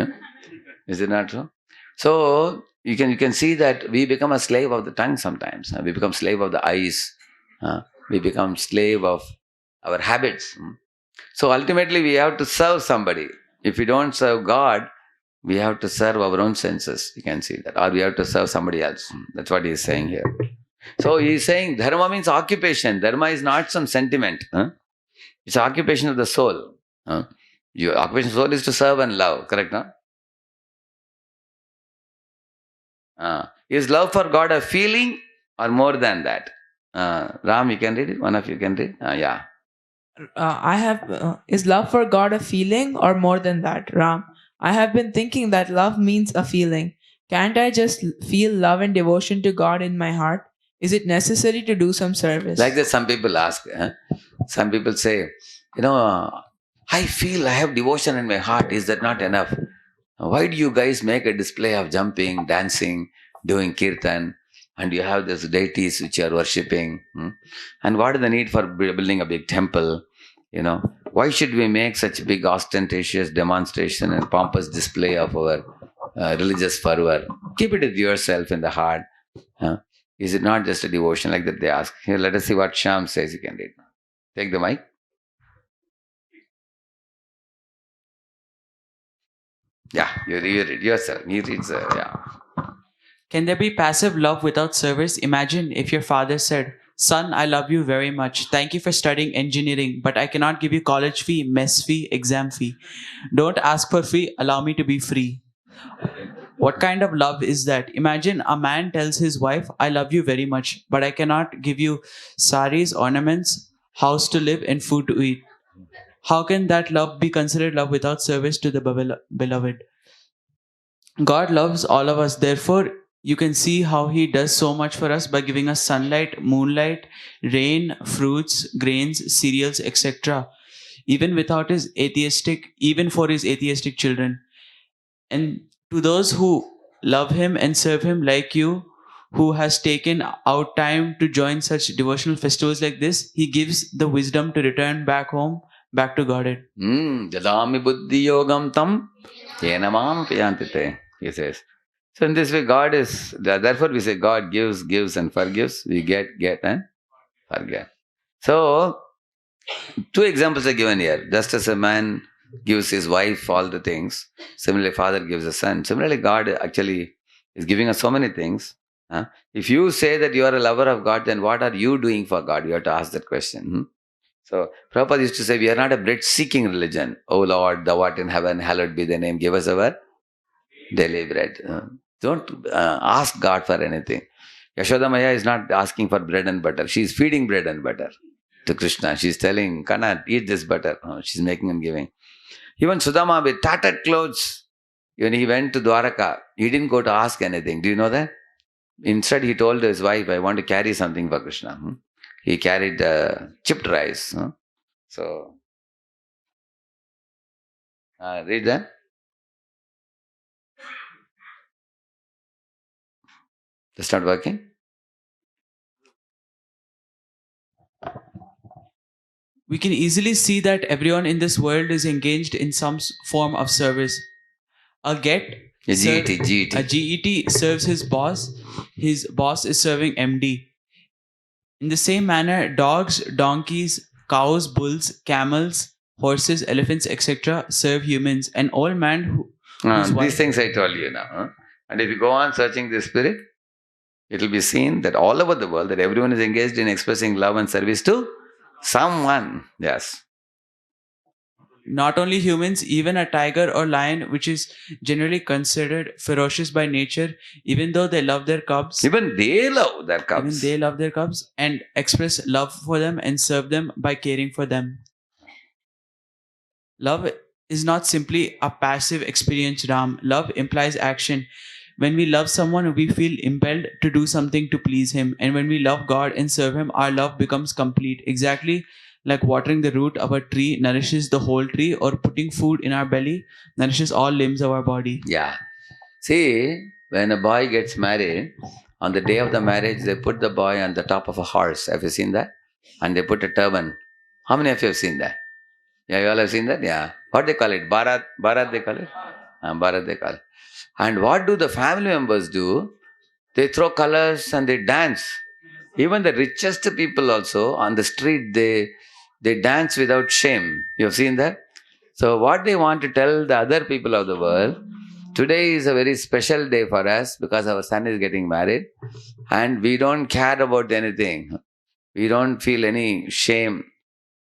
S1: Is it not so? So you can see that we become a slave of the tongue sometimes. We become slave of the eyes. We become slave of our habits. So ultimately we have to serve somebody. If we don't serve God, we have to serve our own senses. You can see that. Or we have to serve somebody else. That's what he is saying here. So he is saying dharma means occupation. Dharma is not some sentiment. It's occupation of the soul. Your occupation of the soul is to serve and love. Correct, no? Is love for God a feeling or more than that? Ram, you can read it? One of you can read? Yeah.
S5: Is love for God a feeling or more than that? Ram, I have been thinking that love means a feeling. Can't I just feel love and devotion to God in my heart? Is it necessary to do some service?
S1: Like that, some people ask. Some people say, I feel I have devotion in my heart. Is that not enough? Why do you guys make a display of jumping, dancing, doing kirtan, and you have these deities which you are worshipping? And what is the need for building a big temple? Why should we make such big ostentatious demonstration and pompous display of our religious fervor? Keep it with yourself in the heart. Is it not just a devotion? Like that they ask. Here, let us see what Shyam says. You can read. Take the mic. Yeah, you read it yourself. He reads, yeah.
S4: Can there be passive love without service? Imagine if your father said, "Son, I love you very much. Thank you for studying engineering, but I cannot give you college fee, mess fee, exam fee. Don't ask for fee. Allow me to be free." What kind of love is that? Imagine a man tells his wife, I love you very much, but I cannot give you saris, ornaments, house to live, and food to eat. How can that love be considered love without service to the beloved? God loves all of us. Therefore, you can see how He does so much for us by giving us sunlight, moonlight, rain, fruits, grains, cereals, etc. Even for His atheistic children. And to those who love Him and serve Him, like you, who has taken out time to join such devotional festivals like this, He gives the wisdom to return back home, back to Godhead.
S1: Jadami buddhi yogam tam yenamam piyantite, he says. So in this way, God is, therefore we say God gives and forgives. We get and forget. So, two examples are given here. Just as a man gives his wife all the things, similarly father gives a son. Similarly, God actually is giving us so many things. If you say that you are a lover of God, then what are you doing for God? You have to ask that question. So, Prabhupada used to say, we are not a bread-seeking religion. Oh Lord, thou art in heaven, hallowed be thy name. Give us our daily bread. Don't ask God for anything. Yashoda Maya is not asking for bread and butter. She is feeding bread and butter to Krishna. She is telling, Kana, eat this butter. She's making and giving. Even Sudama with tattered clothes, when he went to Dwaraka, he didn't go to ask anything. Do you know that? Instead, he told his wife, I want to carry something for Krishna. He carried chipped rice. So, read that. That's not working.
S4: We can easily see that everyone in this world is engaged in some form of service. A GET serves his boss. His boss is serving MD. In the same manner, dogs, donkeys, cows, bulls, camels, horses, elephants, etc. serve humans. An old man
S1: these things I told you now. And if you go on searching the spirit, it will be seen that all over the world that everyone is engaged in expressing love and service to someone. Yes.
S4: Not only humans, even a tiger or lion, which is generally considered ferocious by nature, even though they love their cubs.
S1: Even they love their cubs.
S4: Even they love their cubs and express love for them and serve them by caring for them. Love is not simply a passive experience, Ram. Love implies action. When we love someone, we feel impelled to do something to please him. And when we love God and serve him, our love becomes complete. Exactly like watering the root of a tree nourishes the whole tree, or putting food in our belly nourishes all limbs of our body.
S1: Yeah. See, when a boy gets married, on the day of the marriage, they put the boy on the top of a horse. Have you seen that? And they put a turban. How many of you have seen that? Yeah, you all have seen that? Yeah. What they call it? Bharat they call it? Bharat they call it. And what do the family members do? They throw colors and they dance. Even the richest people also on the street, they dance without shame. You have seen that? So what they want to tell the other people of the world, today is a very special day for us because our son is getting married and we don't care about anything. We don't feel any shame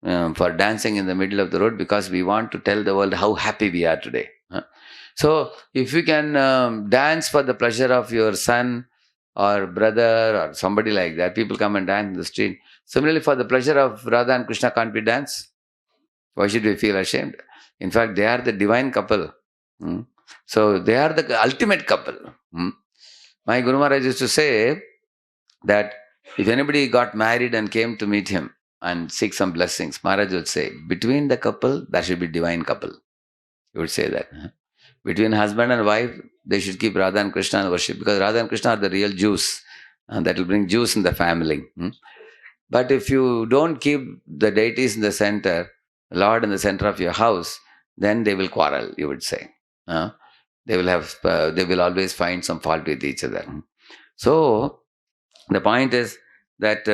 S1: for dancing in the middle of the road because we want to tell the world how happy we are today. So if you can dance for the pleasure of your son or brother or somebody like that, people come and dance in the street. Similarly, for the pleasure of Radha and Krishna, can't we dance? Why should we feel ashamed? In fact, they are the divine couple. So they are the ultimate couple. My Guru Maharaj used to say that if anybody got married and came to meet him and seek some blessings, Maharaj would say, between the couple, there should be divine couple. He would say that. Between husband and wife, they should keep Radha and Krishna and worship, because Radha and Krishna are the real juice. And that will bring juice in the family. But if you don't keep the deities in the center, Lord in the center of your house, then they will quarrel, you would say. They will always find some fault with each other. So, the point is that,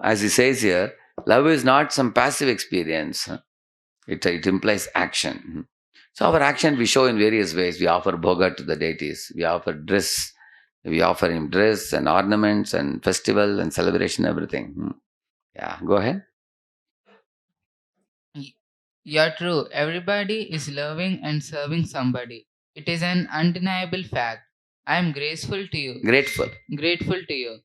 S1: as he says here, love is not some passive experience. It implies action. So our action we show in various ways. We offer bhoga to the deities. We offer dress. We offer him dress and ornaments and festival and celebration, everything. Yeah, go ahead.
S2: Yeah, true. Everybody is loving and serving somebody. It is an undeniable fact. I am grateful to you.
S1: Grateful.
S2: Grateful to you,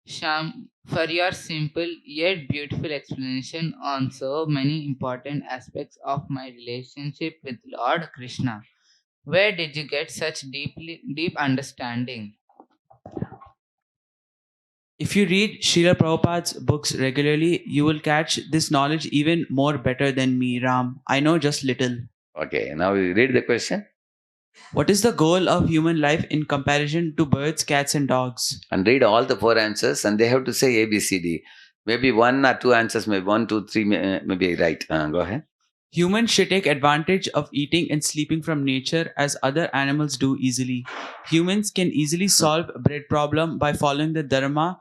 S2: Sham, for your simple yet beautiful explanation on so many important aspects of my relationship with Lord Krishna. Where did you get such deep understanding?
S4: If you read Srila Prabhupada's books regularly, you will catch this knowledge even more better than me, Ram. I know just little.
S1: Okay, now we read the question
S4: What is the goal of human life in comparison to birds, cats, and dogs?
S1: and read all the 4 answers, and they have to say A, B, C, D. Maybe 1 or 2 answers, maybe 1, 2, 3, maybe right. Go ahead.
S4: Humans should take advantage of eating and sleeping from nature as other animals do easily. Humans can easily solve a bread problem by following the dharma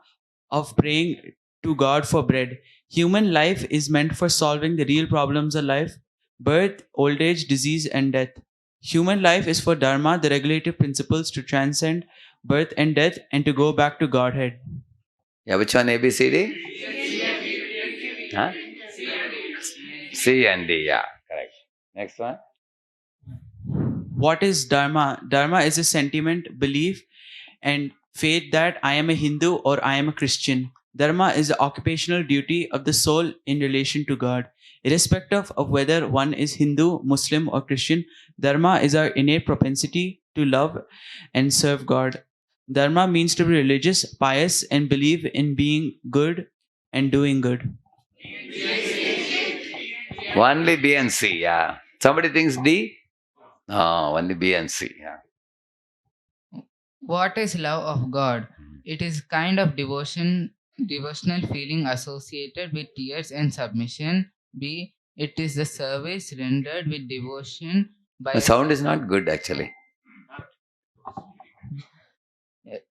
S4: of praying to God for bread. Human life is meant for solving the real problems of life: birth, old age, disease, and death. Human life is for dharma, the regulative principles to transcend birth and death and to go back to Godhead.
S1: Yeah, which one? A, B, C, D? Huh? C and D, yeah, correct. Next one.
S4: What is dharma? Dharma is a sentiment, belief, and faith that I am a Hindu or I am a Christian. Dharma is the occupational duty of the soul in relation to God. Irrespective of whether one is Hindu, Muslim, or Christian, Dharma is our innate propensity to love and serve God. Dharma means to be religious, pious, and believe in being good and doing good.
S1: Only B and C, yeah. Somebody thinks D? No, only B and C, yeah.
S2: What is love of God? It is kind of devotional feeling associated with tears and submission. B. It is the service rendered with devotion by
S1: The sound is not good actually.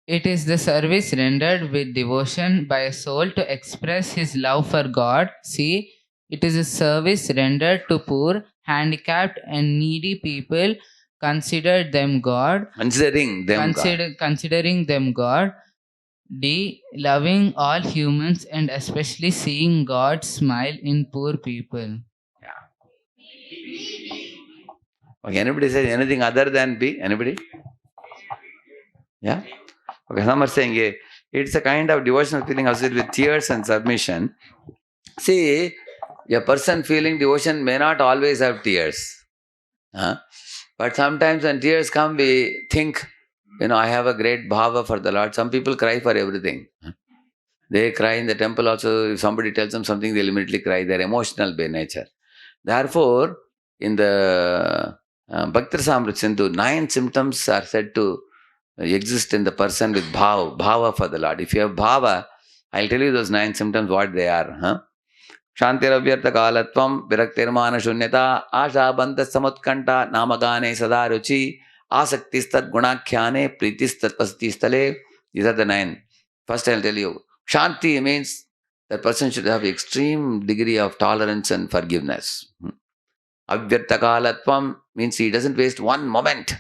S2: It is the service rendered with devotion by a soul to express his love for God. C. It is a service rendered to poor, handicapped, and needy people. Consider them God.
S1: Considering them God.
S2: Considering them God. D. Loving all humans and especially seeing God smile in poor people.
S1: Okay, anybody says anything other than B? Anybody? Yeah? Okay, some are saying it's a kind of devotional feeling associated with tears and submission. See, a person feeling devotion may not always have tears. Huh? But sometimes when tears come, we think, I have a great bhava for the Lord. Some people cry for everything. They cry in the temple also. If somebody tells them something, they'll immediately cry. They're emotional by nature. Therefore, in the Bhakti Samrit Sindhu, 9 symptoms are said to exist in the person with bhava for the Lord. If you have bhava, I'll tell you those 9 symptoms, what they are. Huh? Shantiravyartha kalatvam, viraktirmana shunyata, asha bandha samutkanta, namagane sadaruchi, asaktistat gunakhyane, pritistat pasati stale. These are the 9. First I'll tell you. Shanti means that person should have extreme degree of tolerance and forgiveness. Avyartha kalatvam means he doesn't waste one moment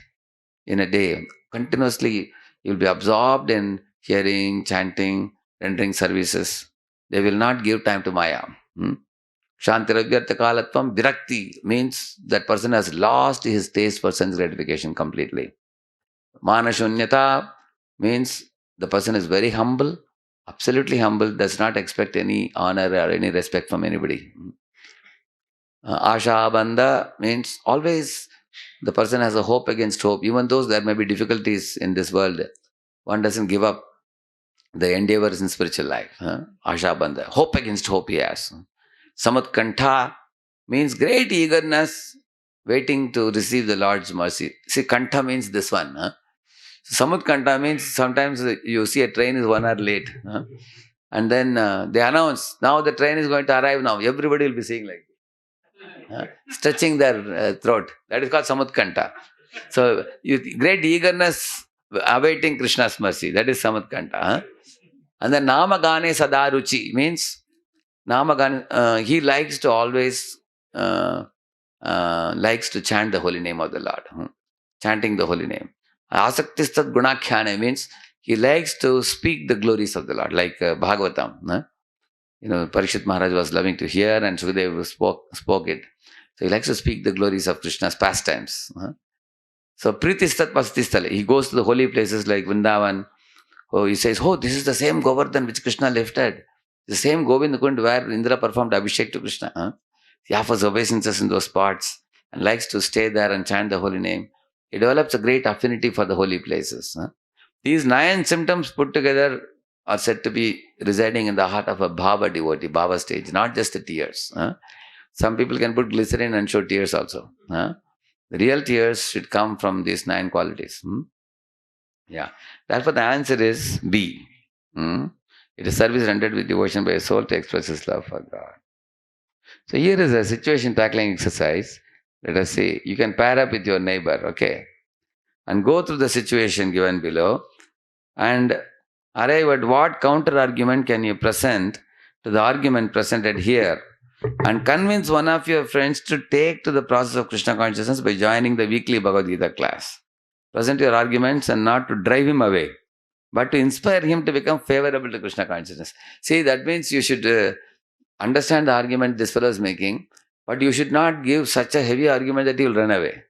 S1: in a day. Continuously, you'll be absorbed in hearing, chanting, rendering services. They will not give time to Maya. Shantiravyartha kalatvam virakti means that person has lost his taste for sense gratification completely. Manashunyata means the person is very humble, absolutely humble, does not expect any honor or any respect from anybody. Asha bandha means always the person has a hope against hope. Even though there may be difficulties in this world, one doesn't give up the endeavors in spiritual life. Asha bandha, hope against hope he has. Samatkantha means great eagerness, waiting to receive the Lord's mercy. See, kantha means this one. Samatkantha means sometimes you see a train is 1 hour late. And then they announce, now the train is going to arrive now. Everybody will be saying like stretching their throat. That is called Samatkanta. So, great eagerness awaiting Krishna's mercy. That is Samatkanta. And then Namagane Sadaruchi means Namagane, he likes to always likes to chant the holy name of the Lord. Chanting the holy name. Asaktistat Gunakhyane means he likes to speak the glories of the Lord, like Bhagavatam. Parikshit Maharaj was loving to hear and Sukadeva spoke it. So he likes to speak the glories of Krishna's pastimes. So Pritistat Pastisthale. He goes to the holy places like Vrindavan. Oh, he says, oh, this is the same Govardhan which Krishna lifted. The same Govind Kund where Indra performed Abhishek to Krishna. Huh? He offers obeisances in those spots and likes to stay there and chant the holy name. He develops a great affinity for the holy places. Huh? These 9 symptoms put together are said to be residing in the heart of a bhava devotee, bhava stage, not just the tears. Huh? Some people can put glycerin and show tears also. Huh? The real tears should come from these 9 qualities. Yeah. Therefore, the answer is B. It is service rendered with devotion by a soul to express his love for God. So here is a situation tackling exercise. Let us say you can pair up with your neighbor, okay, and go through the situation given below and arrive at what counter argument can you present to the argument presented here, and convince one of your friends to take to the process of Krishna consciousness by joining the weekly Bhagavad Gita class. Present your arguments and not to drive him away, but to inspire him to become favorable to Krishna consciousness. See, that means you should understand the argument this fellow is making, but you should not give such a heavy argument that he will run away.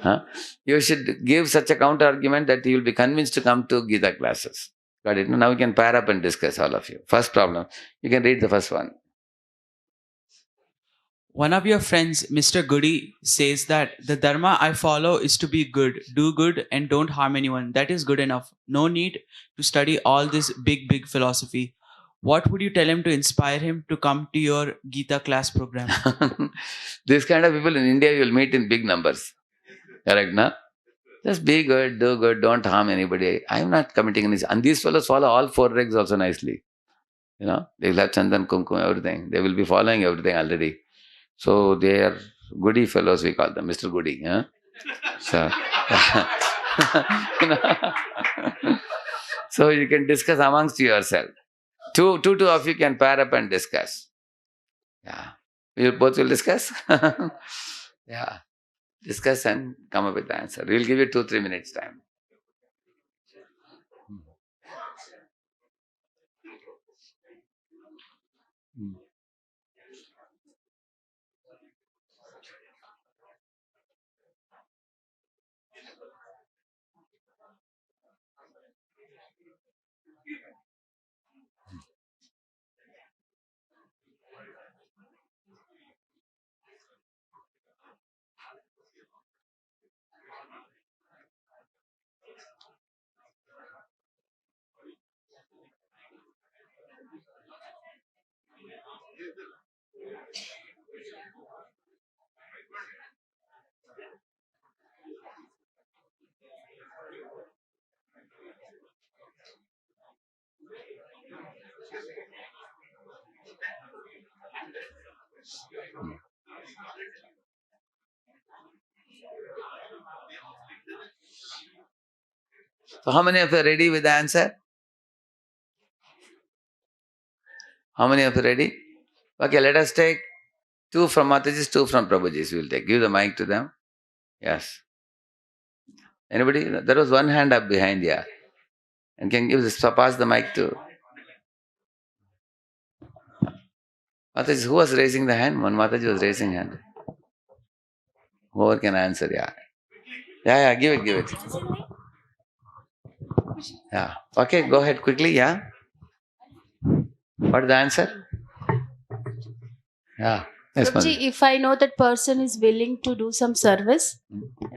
S1: Huh? You should give such a counter argument that he will be convinced to come to Gita classes. Got it? Now we can pair up and discuss all of you. First problem. You can read the first one.
S4: One of your friends, Mr. Goody, says that the dharma I follow is to be good, do good, and don't harm anyone. That is good enough. No need to study all this big philosophy. What would you tell him to inspire him to come to your Gita class program?
S1: This kind of people in India you will meet in big numbers. Correct, na? Just be good, do good, don't harm anybody. I am not committing any. And these fellows follow all 4 regs also nicely. You know, they will have chandan, kumkum, everything. They will be following everything already. So they are goody fellows, we call them, Mr. Goody. Huh? So, so you can discuss amongst yourself. Two of you can pair up and discuss. Yeah. You both will discuss? Yeah. Discuss and come up with the answer. We will give you 2-3 minutes time. So how many of you are ready with the answer? How many of you are ready? Okay, let us take 2 from Mataji's, 2 from Prabhuji's. We will take. Give the mic to them. Yes. Anybody? There was one hand up behind here. And can give this, pass the mic to Mataji. Who was raising the hand? One Mataji was raising hand. Whoever can answer, yeah. Yeah, give it. Yeah. Okay, go ahead quickly, yeah. What is the answer? Yeah. Yes,
S6: Prabhuji,
S1: Mataji.
S6: if I know that person is willing to do some service,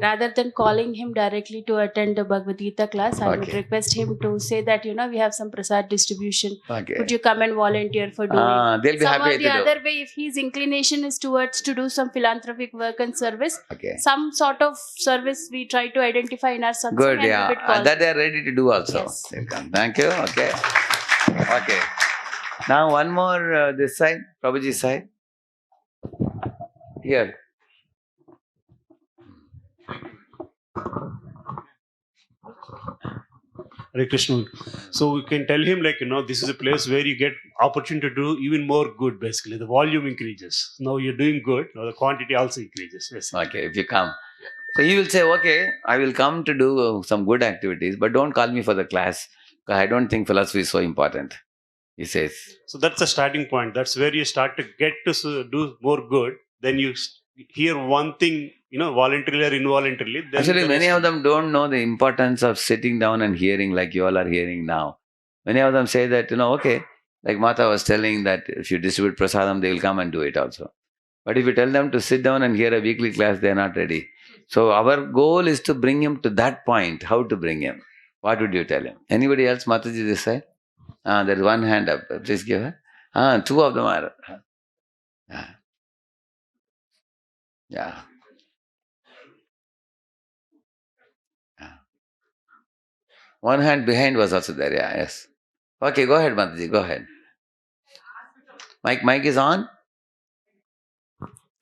S6: rather than calling him directly to attend the Bhagavad Gita class, I would
S1: Okay.
S6: request him to say that, we have some prasad distribution.
S1: Okay.
S6: Could you come and volunteer for doing?
S1: They'll be
S6: Some
S1: happy
S6: or
S1: to
S6: the
S1: do.
S6: other way, if his inclination is towards to do some philanthropic work and service,
S1: Okay.
S6: some sort of service we try to identify in our satsang.
S1: Good,
S6: and
S1: yeah.
S6: we would call
S1: That they are ready to do also.
S6: Yes.
S1: They'll come. Thank you. Okay. Okay. Now one more this side, Prabhuji's side. Here.
S7: Hare Krishna. So we can tell him this is a place where you get opportunity to do even more good. Basically, the volume increases. Now you're doing good. Now the quantity also increases. Basically.
S1: Okay, if you come. So he will say, okay, I will come to do some good activities, but don't call me for the class. Because I don't think philosophy is so important. He says.
S7: So that's the starting point. That's where you start to get to do more good. Then you hear one thing voluntarily or involuntarily. Then
S1: Actually,
S7: the
S1: many
S7: rest-
S1: of them don't know the importance of sitting down and hearing like you all are hearing now. Many of them say that, okay, like Mata was telling that if you distribute prasadam, they will come and do it also. But if you tell them to sit down and hear a weekly class, they are not ready. So our goal is to bring him to that point. How to bring him? What would you tell him? Anybody else, Mataji, this side? There is one hand up. Please give her. Two of them are. Yeah. One hand behind was also there. Yeah, yes. Okay, go ahead, Mataji. Go ahead. Mic is on.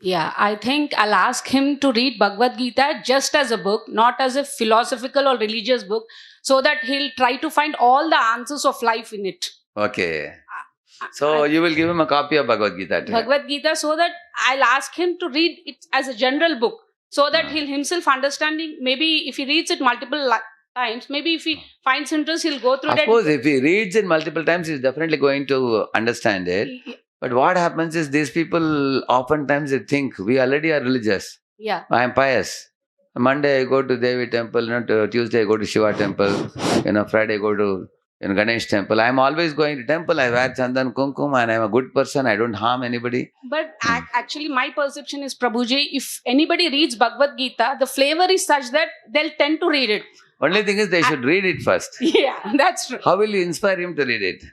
S6: Yeah, I think I'll ask him to read Bhagavad Gita just as a book, not as a philosophical or religious book, so that he'll try to find all the answers of life in it.
S1: Okay. So you will give him a copy of Bhagavad Gita.
S6: Bhagavad Gita, so that I'll ask him to read it as a general book, so that he'll himself understanding. Maybe if he reads it multiple times, maybe if he finds interest, he'll go through
S1: Of
S6: that.
S1: course, if he reads it multiple times, he's definitely going to understand it. But what happens is these people oftentimes they think we already are religious.
S6: Yeah.
S1: I am pious. Monday I go to Devi temple, Tuesday I go to Shiva temple, Friday I go to Ganesh temple. I am always going to temple. I wear chandan kumkum and I am a good person. I don't harm anybody.
S6: But actually, my perception is, Prabhuji, if anybody reads Bhagavad Gita, the flavor is such that they'll tend to read it.
S1: Only thing is they should read it first.
S6: Yeah, that's true.
S1: How will you inspire him to read it?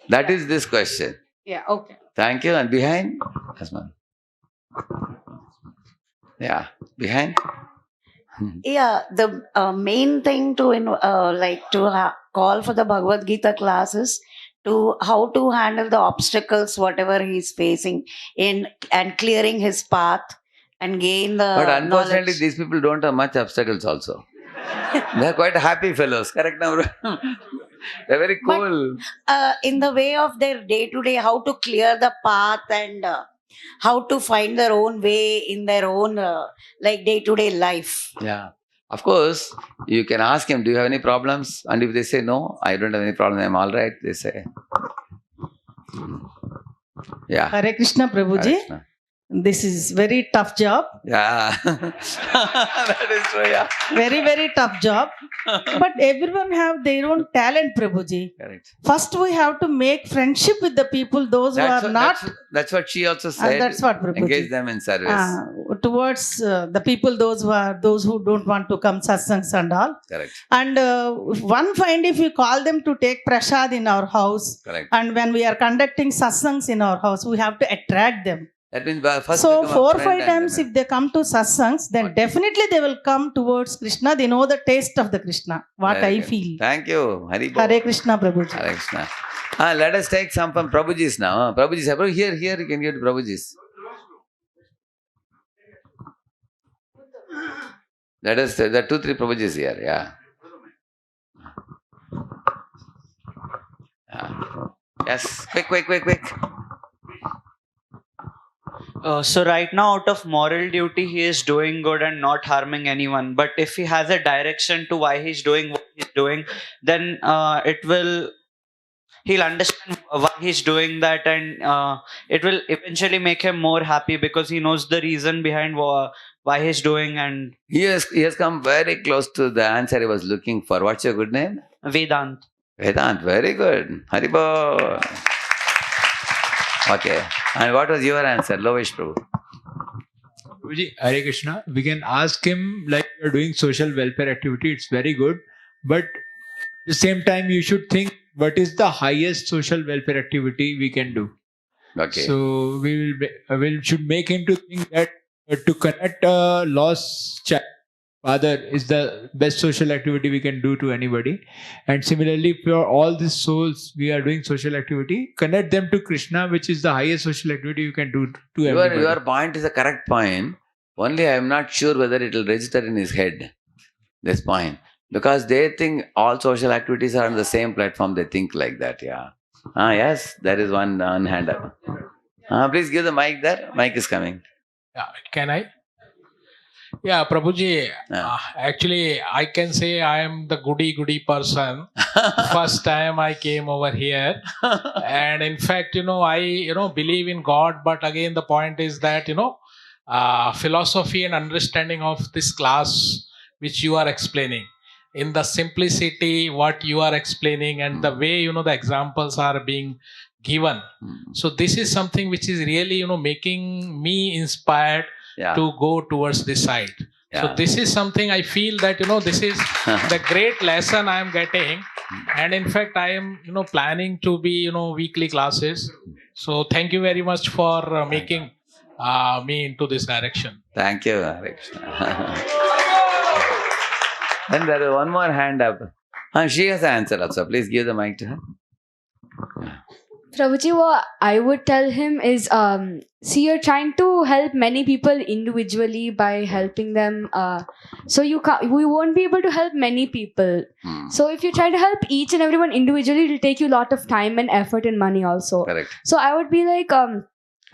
S1: That is this question.
S6: Yeah, okay.
S1: Thank you. And behind? Asman. Yeah, behind?
S8: Yeah, the main thing to call for the Bhagavad Gita classes to how to handle the obstacles whatever he's facing and clearing his path and gain the
S1: But unfortunately,
S8: knowledge.
S1: these people don't have much obstacles also. They are quite happy fellows, correct now? They're very cool.
S8: In the way of their day-to-day, how to clear the path and how to find their own way in their own day-to-day life.
S1: Yeah. Of course, you can ask him, do you have any problems? And if they say, no, I don't have any problem, I'm all right, they say. Yeah.
S9: Hare Krishna, Prabhuji.
S1: Hare Krishna.
S9: This is very tough job.
S1: Yeah. That is true, yeah.
S9: Very, very tough job. But everyone have their own talent, Prabhuji.
S1: Correct.
S9: First, we have to make friendship with the people, those who are not.
S1: That's what she also said.
S9: That's what, Prabhuji.
S1: Engage them in service.
S9: Towards the people, those who don't want to come satsangs and all.
S1: Correct.
S9: And one find if we call them to take prasad in our house.
S1: Correct.
S9: And when we are conducting satsangs in our house, we have to attract them.
S1: That means first
S9: So
S1: become a
S9: 4 or
S1: friend
S9: 5
S1: and
S9: times
S1: then-
S9: if they come to satsangs, then definitely they will come towards Krishna. They know the taste of the Krishna. What
S1: Very
S9: I
S1: good.
S9: feel.
S1: Thank you. Hari Bol.
S9: Hare Krishna, Prabhuji.
S1: Hare Krishna. Let us take some from Prabhuji's now. Prabhuji's. Here, you can get Prabhuji's. Let us, there are 2-3 Prabhuji's here, yeah. Yes, quick.
S10: So right now, out of moral duty, he is doing good and not harming anyone. But if he has a direction to why he's doing what he's doing, then he'll understand why he's doing that, and it will eventually make him more happy because he knows the reason behind why he's doing. And
S1: He has come very close to the answer he was looking for. What's your good name?
S10: Vedant.
S1: Vedant, very good. Haribol. Okay. And what was your answer, Lovish Prabhu?
S11: Guruji, Hare Krishna. We can ask him like you're doing social welfare activity. It's very good. But at the same time, you should think what is the highest social welfare activity we can do.
S1: Okay.
S11: So we should make him to think that to connect a lost child father is the best social activity we can do to anybody. And similarly, for all these souls, we are doing social activity. Connect them to Krishna, which is the highest social activity you can do to everybody.
S1: Your point is a correct point. Only I am not sure whether it will register in his head, this point. Because they think all social activities are on the same platform. They think like that, yeah. Yes, there is one hand up. Please give the mic there. Mic is coming.
S12: Yeah, can I? Yeah, Prabhuji, actually, I can say I am the goody person. First time I came over here. And in fact, I believe in God. But again, the point is that, philosophy and understanding of this class which you are explaining. In the simplicity, what you are explaining, and the way the examples are being given. So this is something which is really making me inspired to go towards this side. So this is something I feel that this is the great lesson I am getting, and in fact I am planning to be weekly classes. So thank you very much for making me into this direction.
S1: Thank you, Hare Krishna. Then there is one more hand up. She has an answer also. Please give the mic to her.
S13: Prabhuji, what I would tell him is, see, you're trying to help many people individually by helping them. So we won't be able to help many people. So if you try to help each and everyone individually, it'll take you a lot of time and effort and money also.
S1: Correct.
S13: So I would be like,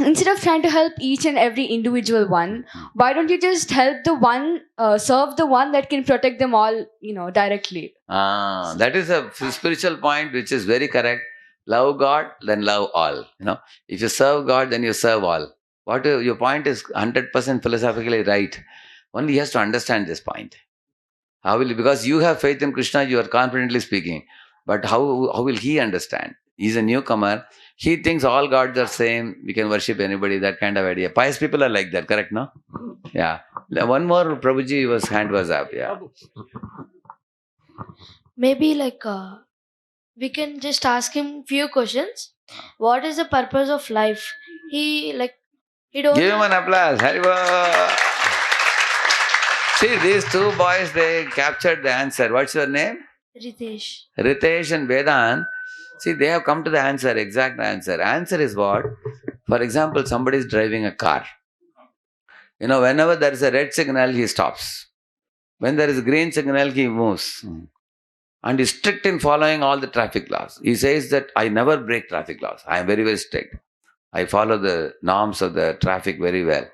S13: instead of trying to help each and every individual one, why don't you just help the one, serve the one that can protect them all, directly.
S1: That is a spiritual point which is very correct. Love God, then love all. If you serve God, then you serve all. Your point is 100% philosophically right. Only he has to understand this point. Because you have faith in Krishna, you are confidently speaking. But how will he understand? He's a newcomer. He thinks all gods are same. We can worship anybody. That kind of idea. Pious people are like that. Correct, no? Yeah. One more, Prabhuji, hand was up. Yeah.
S14: Maybe we can just ask him few questions. What is the purpose of life? He don't.
S1: Give him an applause. Haribol. See, these two boys, they captured the answer. What's your name?
S14: Ritesh.
S1: Ritesh and Vedant. See, they have come to the answer, exact answer. Answer is what? For example, somebody is driving a car. Whenever there is a red signal, he stops. When there is a green signal, he moves. And he's strict in following all the traffic laws. He says that I never break traffic laws. I am very, very strict. I follow the norms of the traffic very well.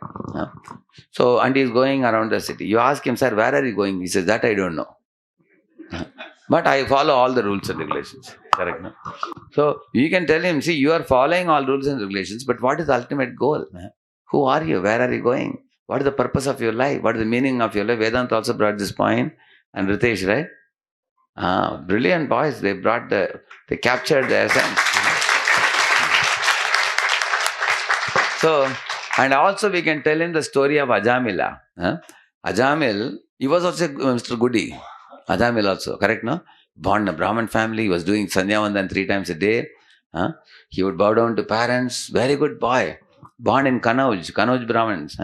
S1: And he's going around the city. You ask him, sir, where are you going? He says, that I don't know. But I follow all the rules and regulations. Correct, no? So you can tell him, see, you are following all rules and regulations, but what is the ultimate goal? Who are you? Where are you going? What is the purpose of your life? What is the meaning of your life? Vedant also brought this point. And Ritesh, right? Brilliant boys. They captured the essence. So, and also we can tell him the story of Ajamila. Ajamil, he was also Mr.Goody. Ajamil also, correct, no? Born in a Brahmin family, he was doing Sandhyavandan 3 times a day. He would bow down to parents. Very good boy. Born in Kanauj Brahmins.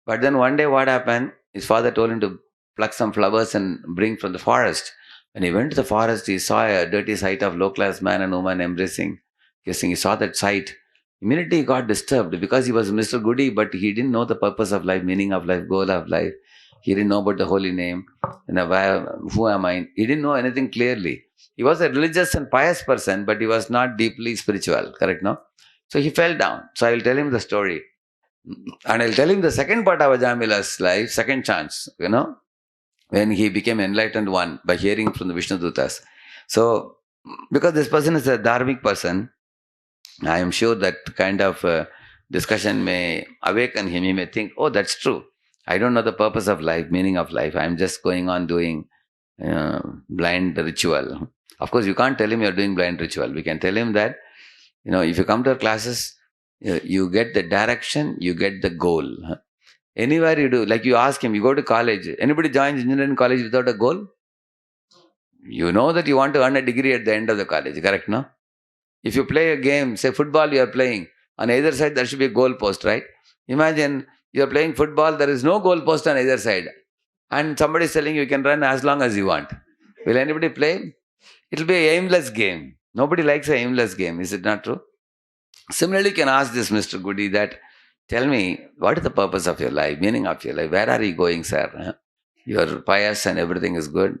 S1: But then one day what happened? His father told him to pluck some flowers and bring from the forest. When he went to the forest, he saw a dirty sight of low-class man and woman embracing, kissing. He saw that sight. Immediately he got disturbed because he was Mr. Goody, but he didn't know the purpose of life, meaning of life, goal of life. He didn't know about the holy name. Who am I? He didn't know anything clearly. He was a religious and pious person, but he was not deeply spiritual. Correct, no? So he fell down. So I will tell him the story. And I'll tell him the second part of Ajamila's life, second chance, when he became enlightened one by hearing from the Vishnu Dutas. So, because this person is a dharmic person, I am sure that kind of discussion may awaken him. He may think, oh, that's true. I don't know the purpose of life, meaning of life. I'm just going on doing blind ritual. Of course, you can't tell him you're doing blind ritual. We can tell him that, if you come to our classes, you get the direction, you get the goal. Anywhere you do, like you ask him, you go to college. Anybody joins engineering college without a goal? You know that you want to earn a degree at the end of the college, correct, no? If you play a game, say football you are playing, on either side there should be a goal post, right? Imagine you are playing football, there is no goal post on either side. And somebody is telling you can run as long as you want. Will anybody play? It will be an aimless game. Nobody likes an aimless game, is it not true? Similarly, you can ask this Mr. Goody that, tell me, what is the purpose of your life, meaning of your life? Where are you going, sir? You are pious and everything is good.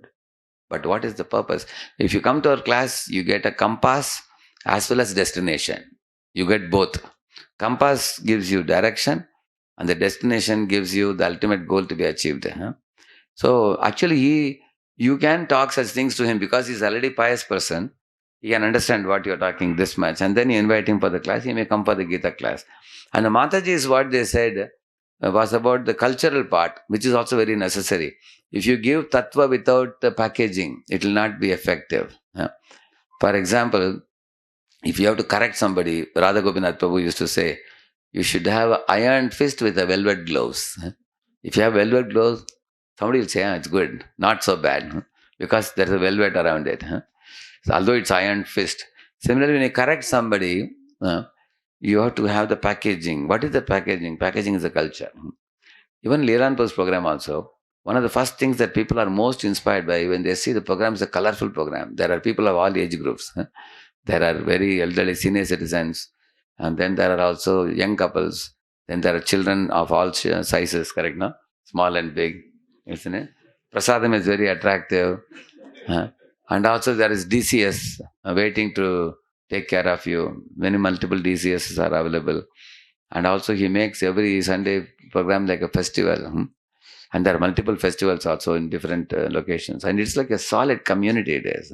S1: But what is the purpose? If you come to our class, you get a compass as well as destination. You get both. Compass gives you direction and the destination gives you the ultimate goal to be achieved. So actually, you can talk such things to him because he's already a pious person. He can understand what you're talking this much. And then you invite him for the class, he may come for the Gita class. And the Mataji is what they said, was about the cultural part, which is also very necessary. If you give tattva without the packaging, it will not be effective. For example, if you have to correct somebody, Radha Gopinath Prabhu used to say, you should have an iron fist with a velvet gloves. If you have velvet gloves, somebody will say, it's good, not so bad, because there is a velvet around it. So although it's iron fist. Similarly, when you correct somebody, you have to have the packaging. What is the packaging? Packaging is a culture. Even Leland Post program also, one of the first things that people are most inspired by when they see the program is a colorful program. There are people of all age groups. There are very elderly senior citizens, and then there are also young couples. Then there are children of all sizes, correct, no? Small and big, isn't it? Prasadam is very attractive. And also there is DCS waiting to take care of you. Many multiple DCSs are available. And also he makes every Sunday program like a festival. And there are multiple festivals also in different locations. And it's like a solid community it is.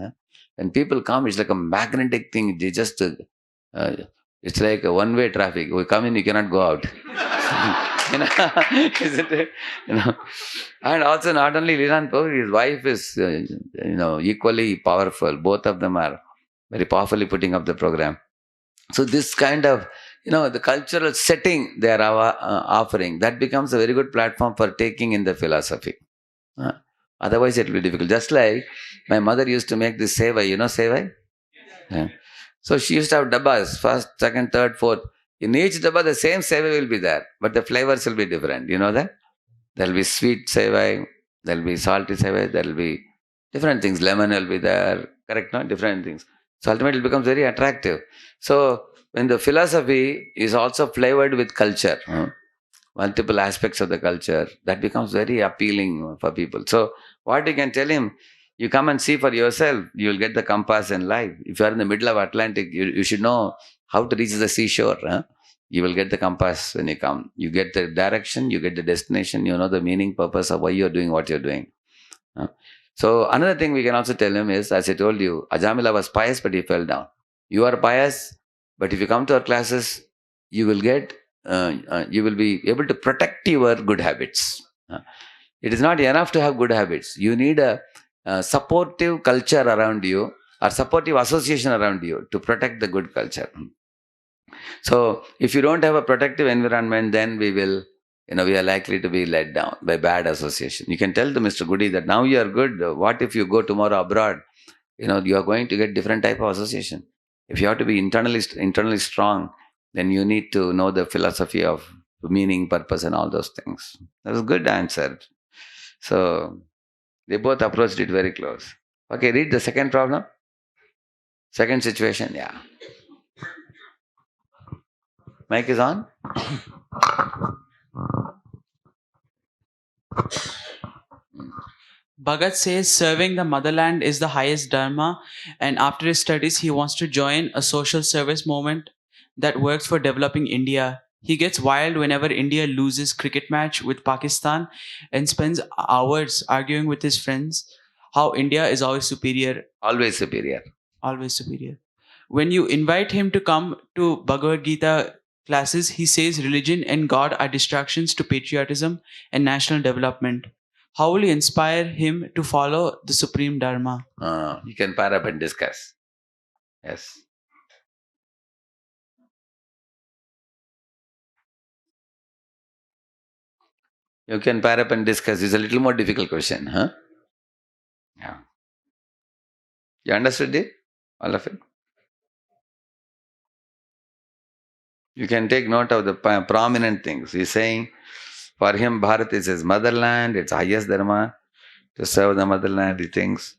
S1: When people come, it's like a magnetic thing. They just, it's like a one-way traffic. We come in, you cannot go out. Isn't it? And also not only Leland Prabhu, his wife is, equally powerful. Both of them are very powerfully putting up the program. So this kind of, the cultural setting they are offering, that becomes a very good platform for taking in the philosophy. Otherwise, it will be difficult. Just like my mother used to make this sevai, sevai? Yeah. So she used to have dabbas, first, second, third, fourth. In each dabba, the same sevai will be there, but the flavors will be different. You know that? There will be sweet sevai, there will be salty sevai, there will be different things. Lemon will be there, correct? No? Different things. So ultimately, it becomes very attractive. So when the philosophy is also flavored with culture, multiple aspects of the culture, that becomes very appealing for people. So what you can tell him, you come and see for yourself, you will get the compass in life. If you are in the middle of Atlantic, you should know how to reach the seashore. You will get the compass when you come. You get the direction, you get the destination, you know the meaning, purpose of why you're doing what you're doing. So another thing we can also tell him is, as I told you, Ajamila was pious, but he fell down. You are pious, but if you come to our classes, you will get, you will be able to protect your good habits. It is not enough to have good habits. You need a supportive culture around you, or supportive association around you to protect the good culture. So if you don't have a protective environment, then we are likely to be let down by bad association. You can tell the Mr.Goody that now you are good. What if you go tomorrow abroad? You are going to get different type of association. If you have to be internally strong, then you need to know the philosophy of meaning, purpose, and all those things. That was a good answer. So they both approached it very close. Okay, read the second problem. Second situation, yeah. Mic is on?
S4: Bhagat says serving the motherland is the highest dharma, and after his studies, he wants to join a social service movement that works for developing India. He gets wild whenever India loses cricket match with Pakistan and spends hours arguing with his friends how India is always superior.
S1: Always superior.
S4: Always superior. When you invite him to come to Bhagavad Gita classes, he says religion and God are distractions to patriotism and national development. How will you inspire him to follow the supreme dharma?
S1: You can pair up and discuss. Yes. You can pair up and discuss. It's a little more difficult question, huh? Yeah. You understood it? All of it? You can take note of the prominent things. He's saying, for him, Bharat is his motherland, it's highest dharma to serve the motherland, he thinks.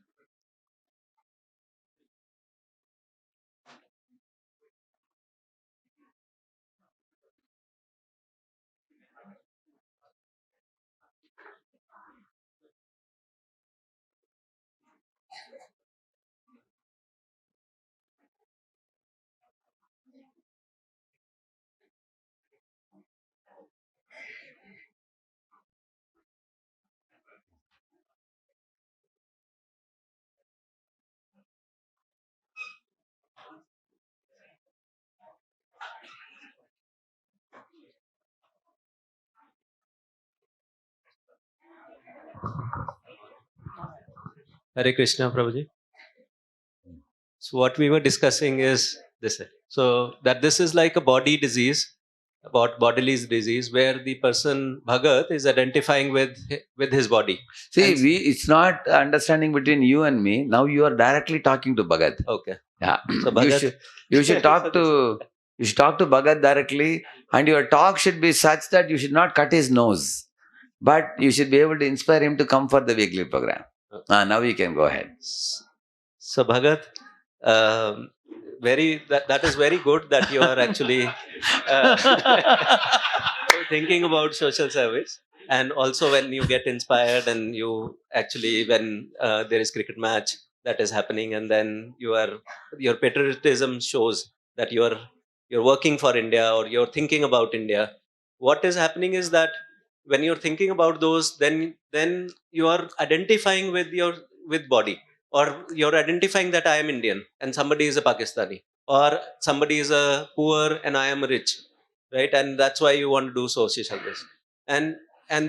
S15: Hare Krishna, Prabhuji. So what we were discussing is this. So that this is like a body disease, about bodily disease, where the person Bhagat is identifying with his body.
S1: See, it's not understanding between you and me. Now you are directly talking to Bhagat.
S15: Okay.
S1: Yeah.
S15: So Bhagat,
S1: You should talk to Bhagat directly, and your talk should be such that you should not cut his nose, but you should be able to inspire him to come for the weekly program. Now you can go ahead.
S15: So Bhagat, that is very good that you are actually thinking about social service, and also when you get inspired and you actually when there is cricket match that is happening, and then your patriotism shows that you're working for India or you're thinking about India. What is happening is that when you're thinking about those, then you are identifying with body, or you're identifying that I am Indian and somebody is a Pakistani, or somebody is a poor and I am rich, right? And that's why you want to do social service, and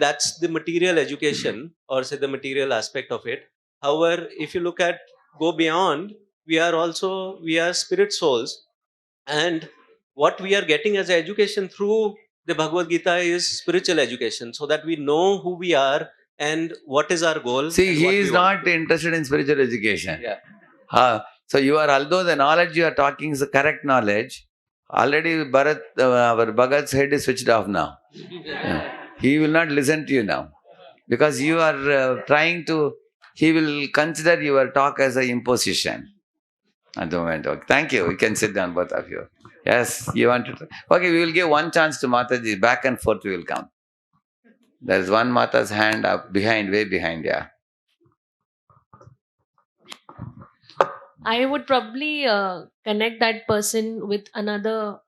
S15: that's the material education, or say the material aspect of it. However, if you look at go beyond, we are spirit souls, and what we are getting as education through the Bhagavad Gita is spiritual education, so that we know who we are and what is our goal.
S1: See,
S15: and
S1: he
S15: what
S1: is
S15: we want
S1: not
S15: to do.
S1: interested in spiritual education.
S15: Yeah.
S1: So you are, although the knowledge you are talking is the correct knowledge, already Bharat, our Bhagat's head is switched off now. He will not listen to you now, because you are trying to, he will consider your talk as an imposition at the moment. Okay. Thank you. You can sit down, both of you. Yes, you want to. Okay, we will give one chance to Mataji. Back and forth we will come. There is one Mata's hand up behind, way behind, yeah.
S16: I would probably connect that person with another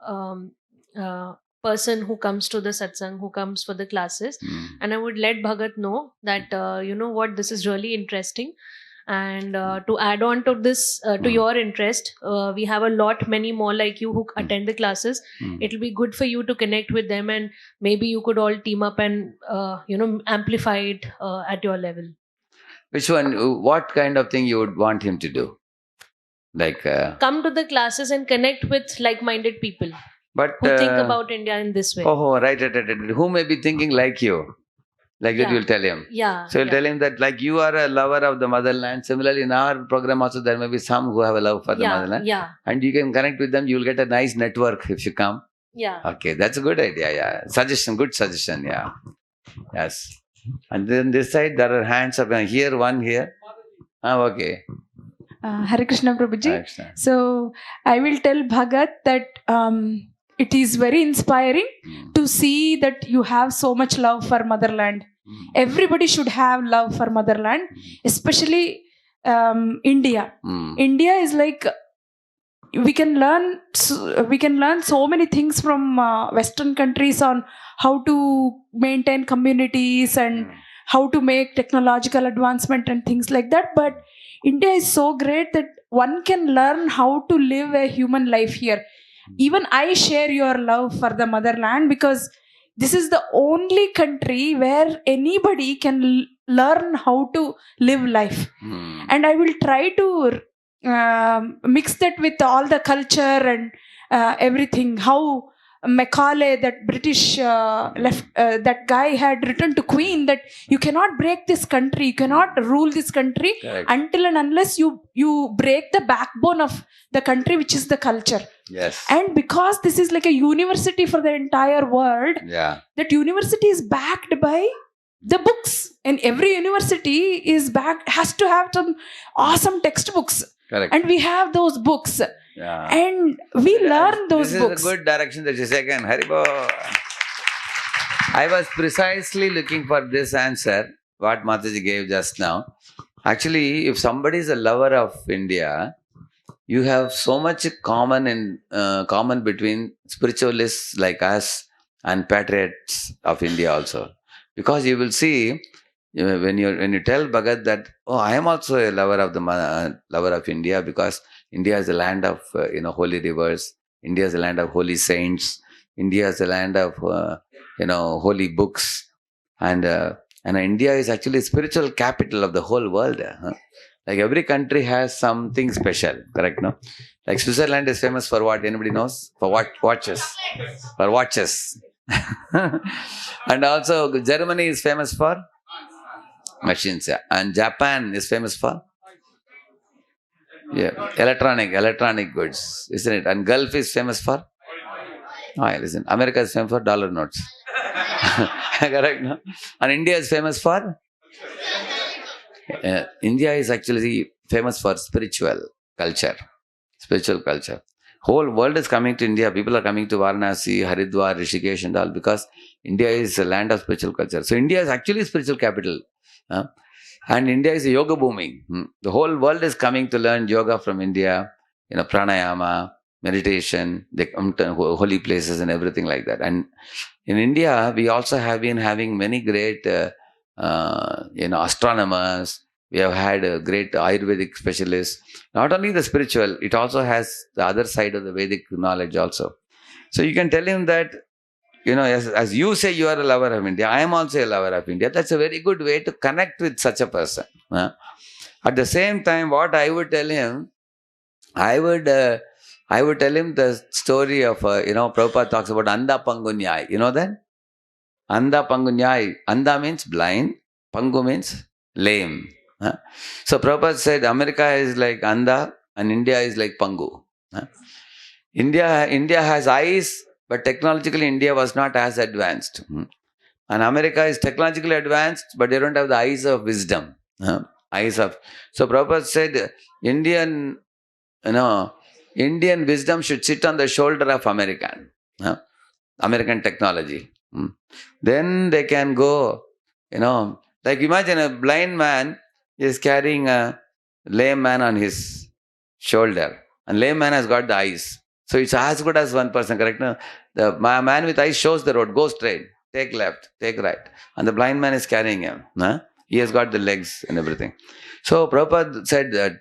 S16: person who comes to the satsang, who comes for the classes, and I would let Bhagat know that you know what, this is really interesting, and to add on to this, to your interest, we have many more like you who attend the classes. It will be good for you to connect with them, and maybe you could all team up and amplify it at your level.
S1: Which one? What kind of thing you would want him to do? Like
S16: come to the classes and connect with like-minded people,
S1: but
S16: who think about India in this way.
S1: Oh, right. Who may be thinking like you? Like that,
S16: Yeah.
S1: you will tell him.
S16: Yeah.
S1: So you'll tell him that, like, you are a lover of the motherland. Similarly, in our program also, there may be some who have a love for the motherland.
S16: Yeah.
S1: And you can connect with them. You will get a nice network if you come.
S16: Yeah.
S1: Okay, that's a good idea. Yeah. Suggestion, good suggestion. Yeah. Yes. And then this side, there are hands up. Here, one here. Okay.
S17: Hare Krishna Prabhuji.
S1: Hare Krishna.
S17: So I will tell Bhagat that it is very inspiring to see that you have so much love for motherland. Everybody should have love for motherland, especially India. India is like, we can learn so many things from Western countries on how to maintain communities and how to make technological advancement and things like that. But India is so great that one can learn how to live a human life here. Even I share your love for the motherland, because this is the only country where anybody can learn how to live life. And I will try to mix that with all the culture and everything. How Macaulay, that British that guy had written to Queen that you cannot break this country, you cannot rule this country until and unless you break the backbone of the country, which is the culture.
S1: Yes.
S17: And because this is like a university for the entire world, that university is backed by the books, and every university has to have some awesome textbooks.
S1: Correct.
S17: And we have those books.
S1: Yeah.
S17: And we learn those books.
S1: This is a good direction that you taken. Haribo. I was precisely looking for this answer, what Mataji gave just now. Actually, if somebody is a lover of India, you have so much common between spiritualists like us and patriots of India also. Because you will see, when you tell Bhagat that, oh, I am also a lover of India, because India is a land of holy rivers. India is a land of holy saints. India is a land of holy books, and India is actually spiritual capital of the whole world. Like every country has something special, correct? No? Like Switzerland is famous for what? Anybody knows? For what? Watches. For watches. And also Germany is famous for machines. Yeah. And Japan is famous for electronic goods, isn't it? And Gulf is famous for oil, isn't it? America is famous for dollar notes. Correct, no? And India is famous for India is actually famous for spiritual culture. Whole world is coming to India. People are coming to Varanasi, Haridwar, Rishikesh and all, because India is a land of spiritual culture. So India is actually spiritual capital. And India is a yoga booming. The whole world is coming to learn yoga from India, pranayama, meditation, they come to holy places and everything like that. And in India, we also have been having many great, astronomers. We have had great Ayurvedic specialists. Not only the spiritual, it also has the other side of the Vedic knowledge also. So you can tell him that, as you say you are a lover of India, I am also a lover of India. That's a very good way to connect with such a person. At the same time, what I would tell him, I would tell him the story of, Prabhupada talks about Anda Pangunyai. You know that? Anda Pangunyai. Anda means blind. Pangu means lame. So Prabhupada said America is like Anda and India is like Pangu. India has eyes, but technologically India was not as advanced. And America is technologically advanced, but they don't have the eyes of wisdom. So Prabhupada said Indian wisdom should sit on the shoulder of American technology. Then they can go, like imagine a blind man is carrying a lame man on his shoulder. And lame man has got the eyes. So it's as good as one person, correct? No? The man with eyes shows the road, go straight, take left, take right. And the blind man is carrying him. He has got the legs and everything. So Prabhupada said that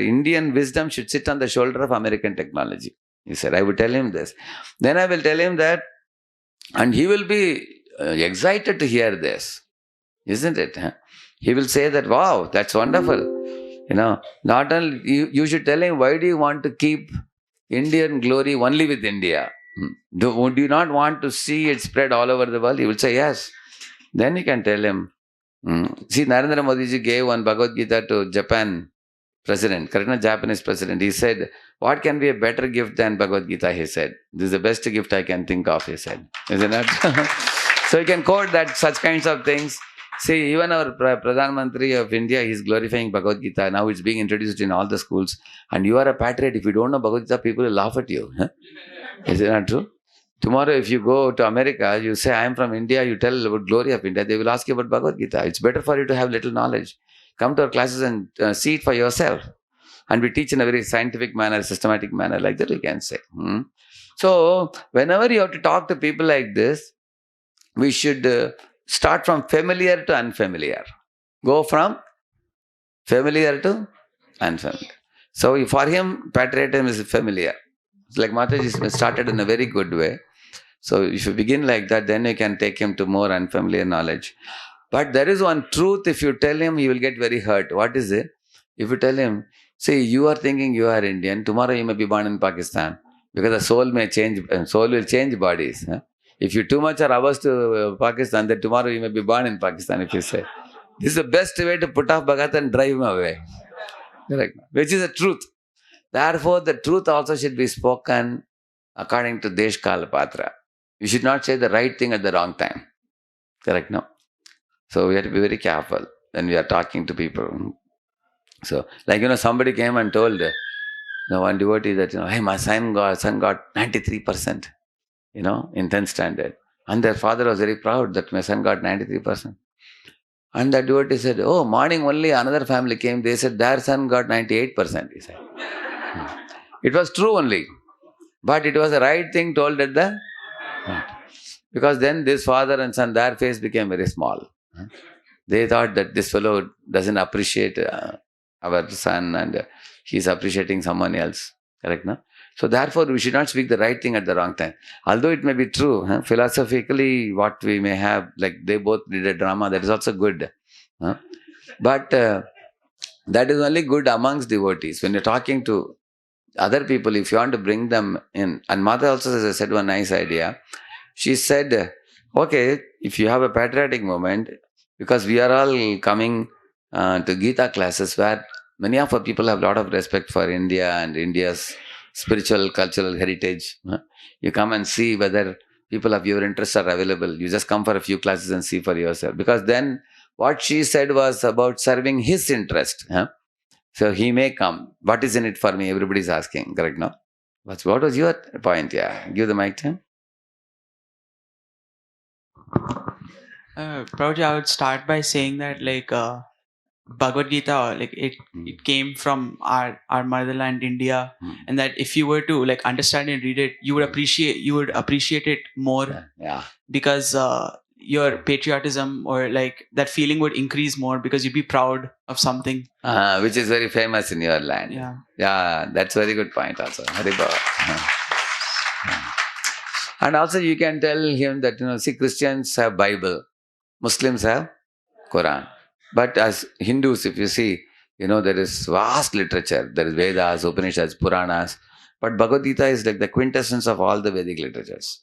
S1: Indian wisdom should sit on the shoulder of American technology. He said, I would tell him this. Then I will tell him that, and he will be excited to hear this, isn't it? He will say that, wow, that's wonderful. Not only, you should tell him, why do you want to keep Indian glory only with India? Do you not want to see it spread all over the world? He will say, yes. Then you can tell him, see, Narendra Modi ji gave one Bhagavad Gita to Japan president, correct? Japanese president. He said, what can be a better gift than Bhagavad Gita? He said, this is the best gift I can think of, he said. Isn't it? So you can quote that, such kinds of things. See, even our Pradhan Mantri of India, he is glorifying Bhagavad Gita. Now it's being introduced in all the schools. And you are a patriot. If you don't know Bhagavad Gita, people will laugh at you. Is it not true? Tomorrow, if you go to America, you say, I am from India, you tell about glory of India, they will ask you about Bhagavad Gita. It's better for you to have little knowledge. Come to our classes and see it for yourself. And we teach in a very scientific manner, systematic manner, like that we can say. So, whenever you have to talk to people like this, we should start from familiar to unfamiliar. Go from familiar to unfamiliar. So, for him, patriotism is familiar. It's like Mataji started in a very good way. So, if you begin like that, then you can take him to more unfamiliar knowledge. But there is one truth, if you tell him, he will get very hurt. What is it? If you tell him, see, you are thinking you are Indian, tomorrow you may be born in Pakistan. Because the soul may change, soul will change bodies. If you too much are averse to Pakistan, then tomorrow you may be born in Pakistan, if you say. This is the best way to put off Bhagat and drive him away. Correct. Which is the truth. Therefore, the truth also should be spoken according to Desh Kala Patra. You should not say the right thing at the wrong time. Correct, no? So we have to be very careful when we are talking to people. So, like, somebody came and told one devotee that, hey, my son got 93%, in 10th standard. And their father was very proud that my son got 93%. And that devotee said, oh, morning only another family came. They said their son got 98%, he said. It was true only. But it was the right thing told at the point. Because then this father and son, their face became very small. They thought that this fellow doesn't appreciate our son and he's appreciating someone else. Correct, no? So therefore, we should not speak the right thing at the wrong time. Although it may be true, philosophically, what we may have, like they both did a drama, that is also good. But That is only good amongst devotees. When you're talking to other people, if you want to bring them in, and Mother also said one nice idea. She said, okay, if you have a patriotic moment, because we are all coming to Gita classes where many of our people have a lot of respect for India and India's spiritual, cultural heritage. You come and see whether people of your interests are available. You just come for a few classes and see for yourself. Because then what she said was about serving his interest. So he may come. What is in it for me? Everybody's asking, correct now? What was your point? Yeah, give the mic to him.
S4: Prabhuji, I would start by saying that Bhagavad Gita, it came from our motherland, India, and that if you were to understand and read it, you would appreciate it more.
S1: Yeah.
S4: Because your patriotism or that feeling would increase more because you'd be proud of something.
S1: Which is very famous in your land.
S4: Yeah.
S1: Yeah, that's very good point also. And also you can tell him that, see, Christians have Bible, Muslims have Quran. But as Hindus, if you see, there is vast literature. There is Vedas, Upanishads, Puranas. But Bhagavad Gita is like the quintessence of all the Vedic literatures.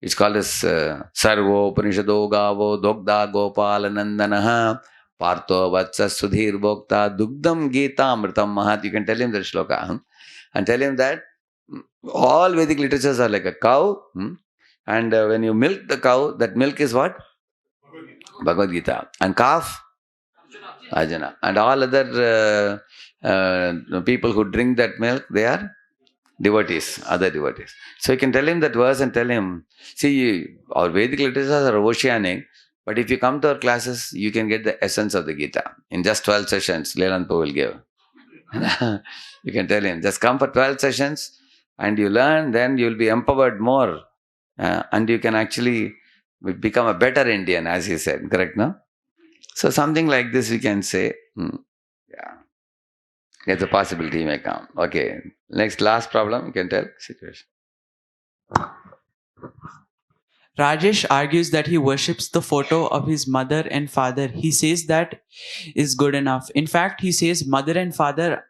S1: It's called as Sarvo Upanishado Gavo Dogda Gopala Nandanaha Partho Vatsa Sudhir Bhokta Dugdam Gita Amritam Mahat. You can tell him that shloka and tell him that all Vedic literatures are like a cow, and when you milk the cow, that milk is what? Bhagavad Gita. And calf? Ajana. And all other people who drink that milk, they are devotees, other devotees. So you can tell him that verse and tell him, see, our Vedic literatures are oceanic, but if you come to our classes, you can get the essence of the Gita. In just 12 sessions, Leland Po will give. You can tell him, just come for 12 sessions and you learn, then you will be empowered more. And you can actually become a better Indian, as he said. Correct, no? So something like this we can say. Yeah. There's a possibility he may come. Okay. Last problem, you can tell situation.
S4: Rajesh argues that he worships the photo of his mother and father. He says that is good enough. In fact, he says mother and father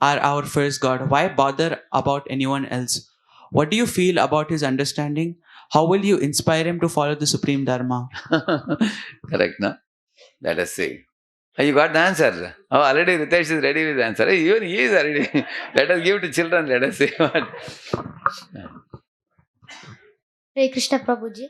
S4: are our first God. Why bother about anyone else? What do you feel about his understanding? How will you inspire him to follow the Supreme Dharma?
S1: Correct, no? Let us see. You got the answer. Oh, already Ritesh is ready with the answer. Even he is ready. Let us give to children. Let us see what.
S18: Hare Krishna Prabhuji.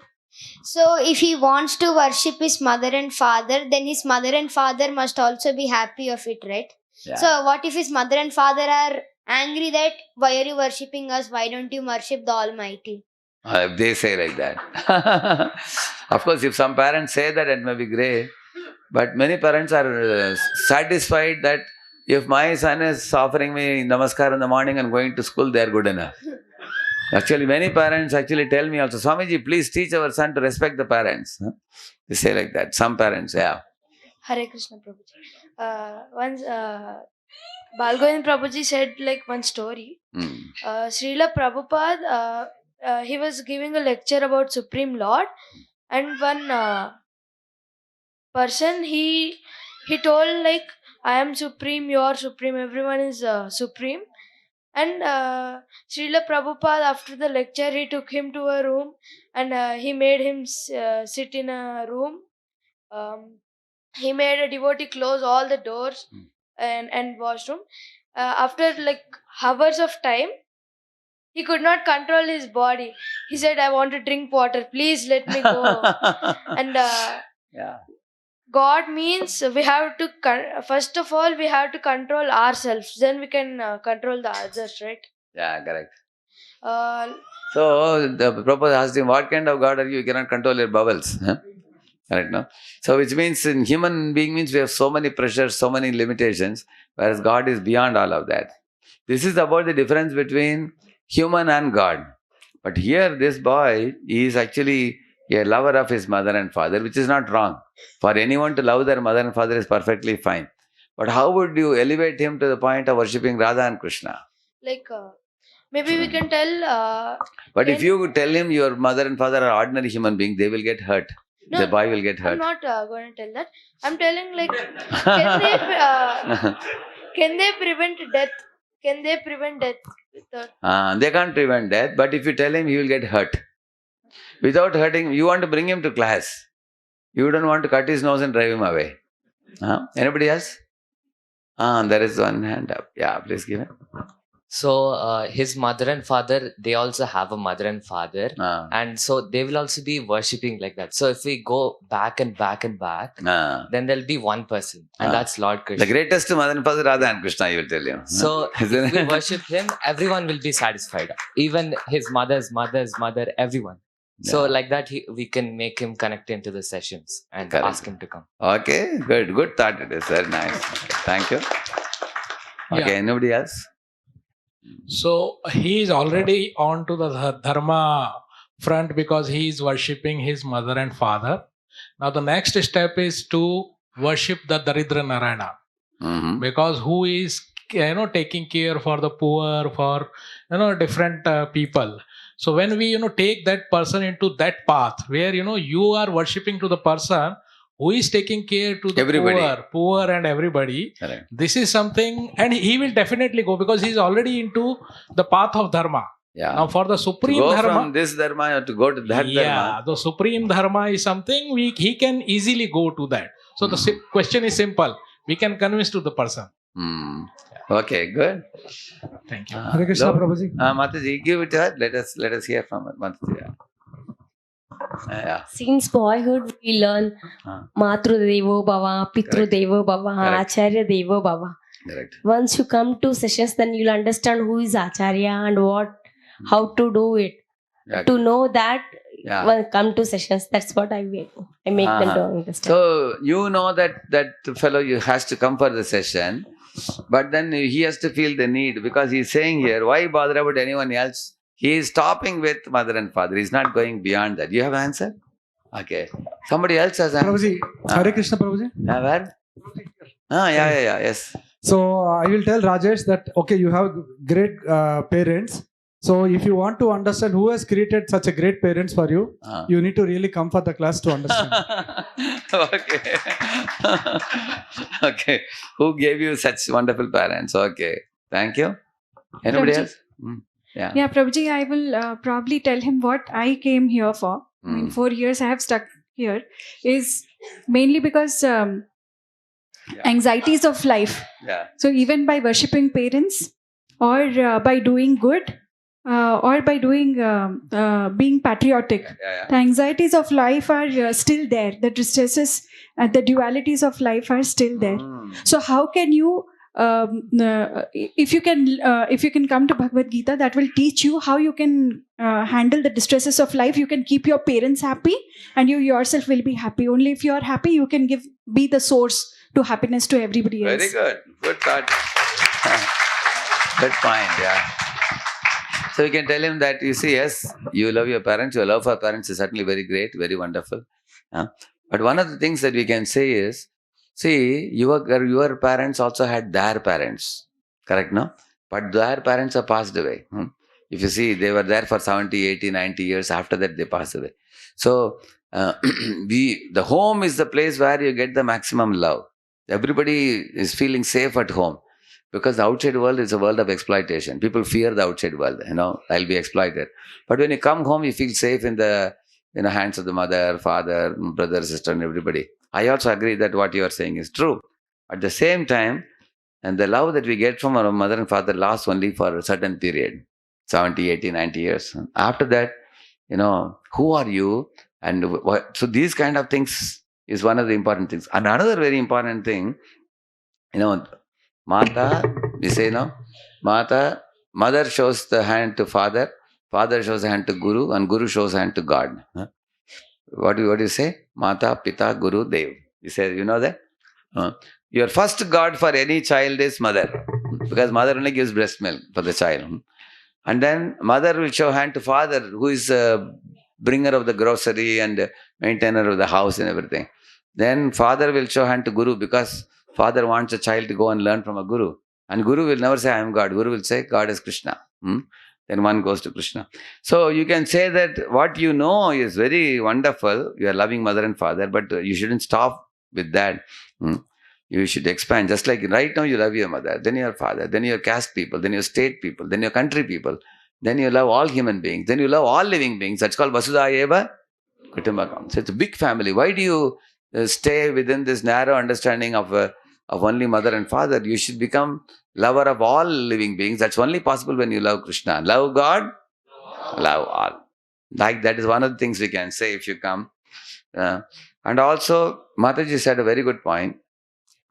S18: So, if he wants to worship his mother and father, then his mother and father must also be happy of it, right?
S1: Yeah.
S18: So, what if his mother and father are angry that why are you worshipping us? Why don't you worship the Almighty?
S1: If they say like that. Of course, if some parents say that, it may be great. But many parents are satisfied that if my son is offering me namaskar in the morning and going to school, they are good enough. Actually, many parents actually tell me also, Swamiji, please teach our son to respect the parents. They say like that. Some parents, yeah.
S14: Hare Krishna Prabhuji. Once Balgovind Prabhuji said one story. Srila Prabhupada, he was giving a lecture about Supreme Lord, and one person he told I am supreme, you are supreme, everyone is supreme. And Srila Prabhupada, after the lecture, he took him to a room and he made him sit in a room. He made a devotee close all the doors and washroom. After hours of time, he could not control his body. He said, I want to drink water, please let me go. And
S1: yeah.
S14: God means we have to, first of all, we have to control ourselves. Then we can control the others, right?
S1: Yeah, correct.
S14: Uh,
S1: So, the Prabhupada asked him, what kind of God are you? You cannot control your bowels. Correct, no? So, which means in human being means we have so many pressures, so many limitations, whereas God is beyond all of that. This is about the difference between human and God. But here, this boy is actually a lover of his mother and father, which is not wrong. For anyone to love their mother and father is perfectly fine. But how would you elevate him to the point of worshipping Radha and Krishna?
S14: maybe we can tell.
S1: But if you tell him your mother and father are ordinary human beings, they will get hurt.
S14: No,
S1: the boy will get
S14: I'm
S1: hurt.
S14: not going to tell that. I'm telling like, can they prevent death? Can they prevent death?
S1: They can't prevent death, but if you tell him, he will get hurt. Without hurting, you want to bring him to class. You don't want to cut his nose and drive him away. Anybody else? There is one hand up. Yeah, please give it.
S19: So his mother and father, they also have a mother and father, and so they will also be worshipping like that. So if we go back and back and back, then there'll be one person, and that's Lord Krishna.
S1: The greatest mother and father, Radha and Krishna, you will tell him.
S19: So if we worship him, everyone will be satisfied. Even his mother, everyone. So like that, we can make him connect into the sessions and ask him to come.
S1: Okay, good. Good thought it is. Very nice. Okay, thank you. Okay, anybody else?
S12: So he is already on to the dharma front because he is worshipping his mother and father. Now the next step is to worship the Daridra Narayana, because who is taking care for the poor, for different people. So when we take that person into that path where you are worshipping to the person who is taking care to the poor and everybody.
S1: Correct.
S12: This is something, and he will definitely go because he is already into the path of dharma.
S1: Yeah.
S12: Now for the supreme
S1: to go
S12: dharma,
S1: from this dharma, you have to go to that dharma.
S12: the supreme dharma is something he can easily go to that. So the question is simple. We can convince to the person.
S1: Okay, good.
S12: Thank you.
S20: Hare Krishna, Prabhuji.
S1: Mataji, give it to her. Let us hear from her. Mataji.
S21: Since boyhood, we learn Matru Devo Bhava, Pitru Devo Bhava, Acharya Devo Bhava.
S1: Correct.
S21: Once you come to sessions, then you'll understand who is Acharya and how to do it.
S1: Yeah.
S21: To know that, when come to sessions, that's what I make them to understand.
S1: So you know that fellow has to come for the session, but then he has to feel the need because he's saying here, why bother about anyone else? He is stopping with mother and father. He's not going beyond that. You have an answer? Okay. Somebody else has an answer.
S20: Prabhuji, Hare Krishna, Prabhuji.
S1: Where? Yes.
S20: So I will tell Rajesh that, okay, you have great parents. So if you want to understand who has created such a great parents for you, you need to really come for the class to understand.
S1: Okay. Okay. Who gave you such wonderful parents? Okay. Thank you. Anybody
S22: Prabhuji.
S1: else?
S22: Yeah, Prabhuji, I will probably tell him what I came here for. I mean, 4 years I have stuck here is mainly because anxieties of life.
S1: Yeah.
S22: So even by worshipping parents or by doing good or by doing being patriotic, the anxieties of life are still there. The distresses, the dualities of life are still there. So how can you if you can come to Bhagavad Gita, that will teach you how you can handle the distresses of life. You can keep your parents happy and you yourself will be happy. Only if you are happy, you can be the source to happiness to everybody else.
S1: Very good. Good thought. Good point, yeah. So you can tell him that, you see, yes, you love your parents, your love for parents is certainly very great, very wonderful. But one of the things that we can say is, see, your parents also had their parents, correct, no? But their parents are passed away. If you see, they were there for 70, 80, 90 years. After that, they passed away. So, the home is the place where you get the maximum love. Everybody is feeling safe at home because the outside world is a world of exploitation. People fear the outside world, I'll be exploited. But when you come home, you feel safe in the hands of the mother, father, brother, sister, and everybody. I also agree that what you are saying is true. At the same time, and the love that we get from our mother and father lasts only for a certain period, 70, 80, 90 years. After that, who are you? And so these kind of things is one of the important things. And another very important thing, Mata, we say Mata, mother shows the hand to father, father shows the hand to Guru, and Guru shows the hand to God. What do you say? Mata, Pita, Guru, Dev. You say, you know that? Your first God for any child is mother, because mother only gives breast milk for the child. And then mother will show hand to father, who is bringer of the grocery and maintainer of the house and everything. Then father will show hand to Guru, because father wants a child to go and learn from a Guru. And Guru will never say, I am God. Guru will say, God is Krishna. then one goes to Krishna. So you can say that what you know is very wonderful. You are loving mother and father, but you shouldn't stop with that. You should expand. Just like right now you love your mother, then your father, then your caste people, then your state people, then your country people, then you love all human beings, then you love all living beings. That's called Vasudhaiva Eva Kutumbakam. So it's a big family. Why do you stay within this narrow understanding of only mother and father? You should become lover of all living beings. That's only possible when you love Krishna. Love God, love all. Like that is one of the things we can say if you come. And also, Mataji said a very good point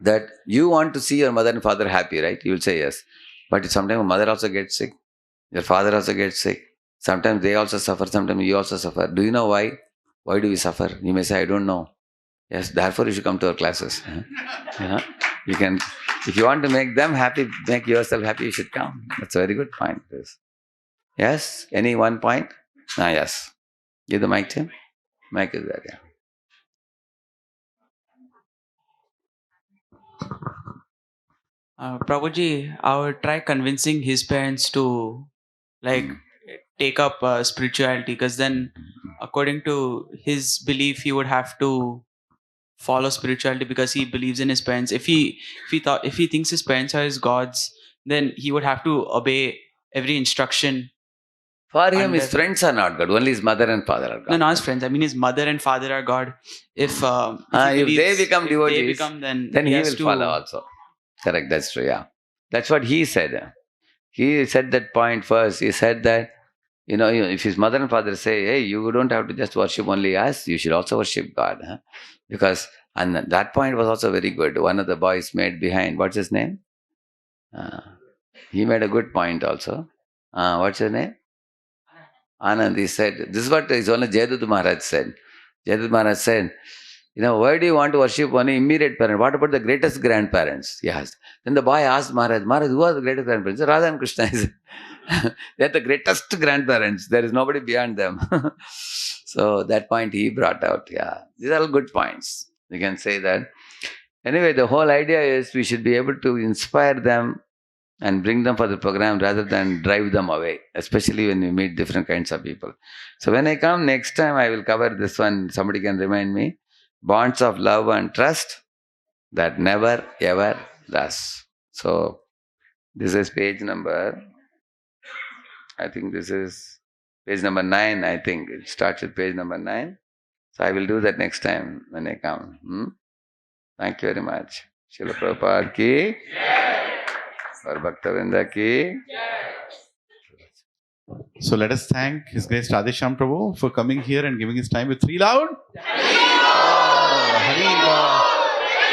S1: that you want to see your mother and father happy, right? You will say yes. But sometimes mother also gets sick. Your father also gets sick. Sometimes they also suffer. Sometimes you also suffer. Do you know why? Why do we suffer? You may say, I don't know. Yes, therefore you should come to our classes. You can, if you want to make them happy, make yourself happy, you should come. That's a very good point. Yes? Any one point? Yes. Give the mic to him. Mic is there, yeah.
S4: Prabhuji, I would try convincing his parents to take up spirituality, because then according to his belief he would have to follow spirituality because he believes in his parents. If he thinks his parents are his gods, then he would have to obey every instruction.
S1: For him, his friends are not God. Only his mother and father are God.
S4: No, not his friends. I mean, his mother and father are God. If
S1: they become devotees, then he will
S4: to
S1: follow also. Correct, that's true, yeah. That's what he said. He said that point first. He said that, if his mother and father say, hey, you don't have to just worship only us, you should also worship God. Because, and that point was also very good. One of the boys made behind, what's his name? He made a good point also. What's his name? Anand. He said, this is what his owner Jayadut Maharaj said. Jayadut Maharaj said, why do you want to worship only immediate parents? What about the greatest grandparents? He asked. Then the boy asked Maharaj, who are the greatest grandparents? He said, Radha and Krishna. He said, they are the greatest grandparents. There is nobody beyond them. So that point he brought out. Yeah, these are all good points. You can say that. Anyway, the whole idea is we should be able to inspire them and bring them for the program rather than drive them away, especially when we meet different kinds of people. So when I come next time, I will cover this one. Somebody can remind me. Bonds of love and trust that never ever lasts. So this is page number, I think this is page number 9, I think. It starts with page number 9. So I will do that next time when I come. Thank you very much. Srila Prabhupada ki, Gaur Bhakta-vrinda ki.
S3: So let us thank His Grace Radheshyam Prabhu for coming here and giving his time with 3 loud.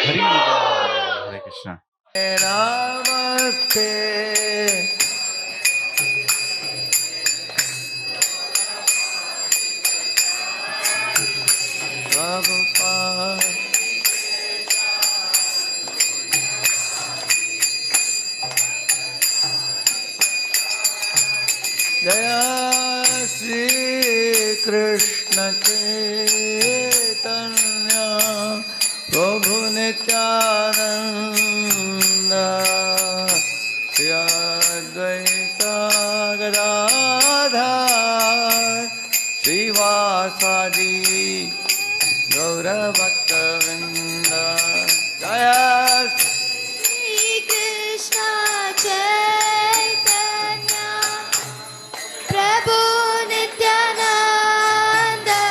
S3: Hare Krishna.
S1: Namaste. Prabhupada. Jaya Shri Krishna Chaitanya Prabhu Nityananda Shri Advaita Gadadhar Shri Vasadi Gaura Bhakta-vrinda. Jaya
S18: Shri Krishna Chaitanya Prabhu Nityananda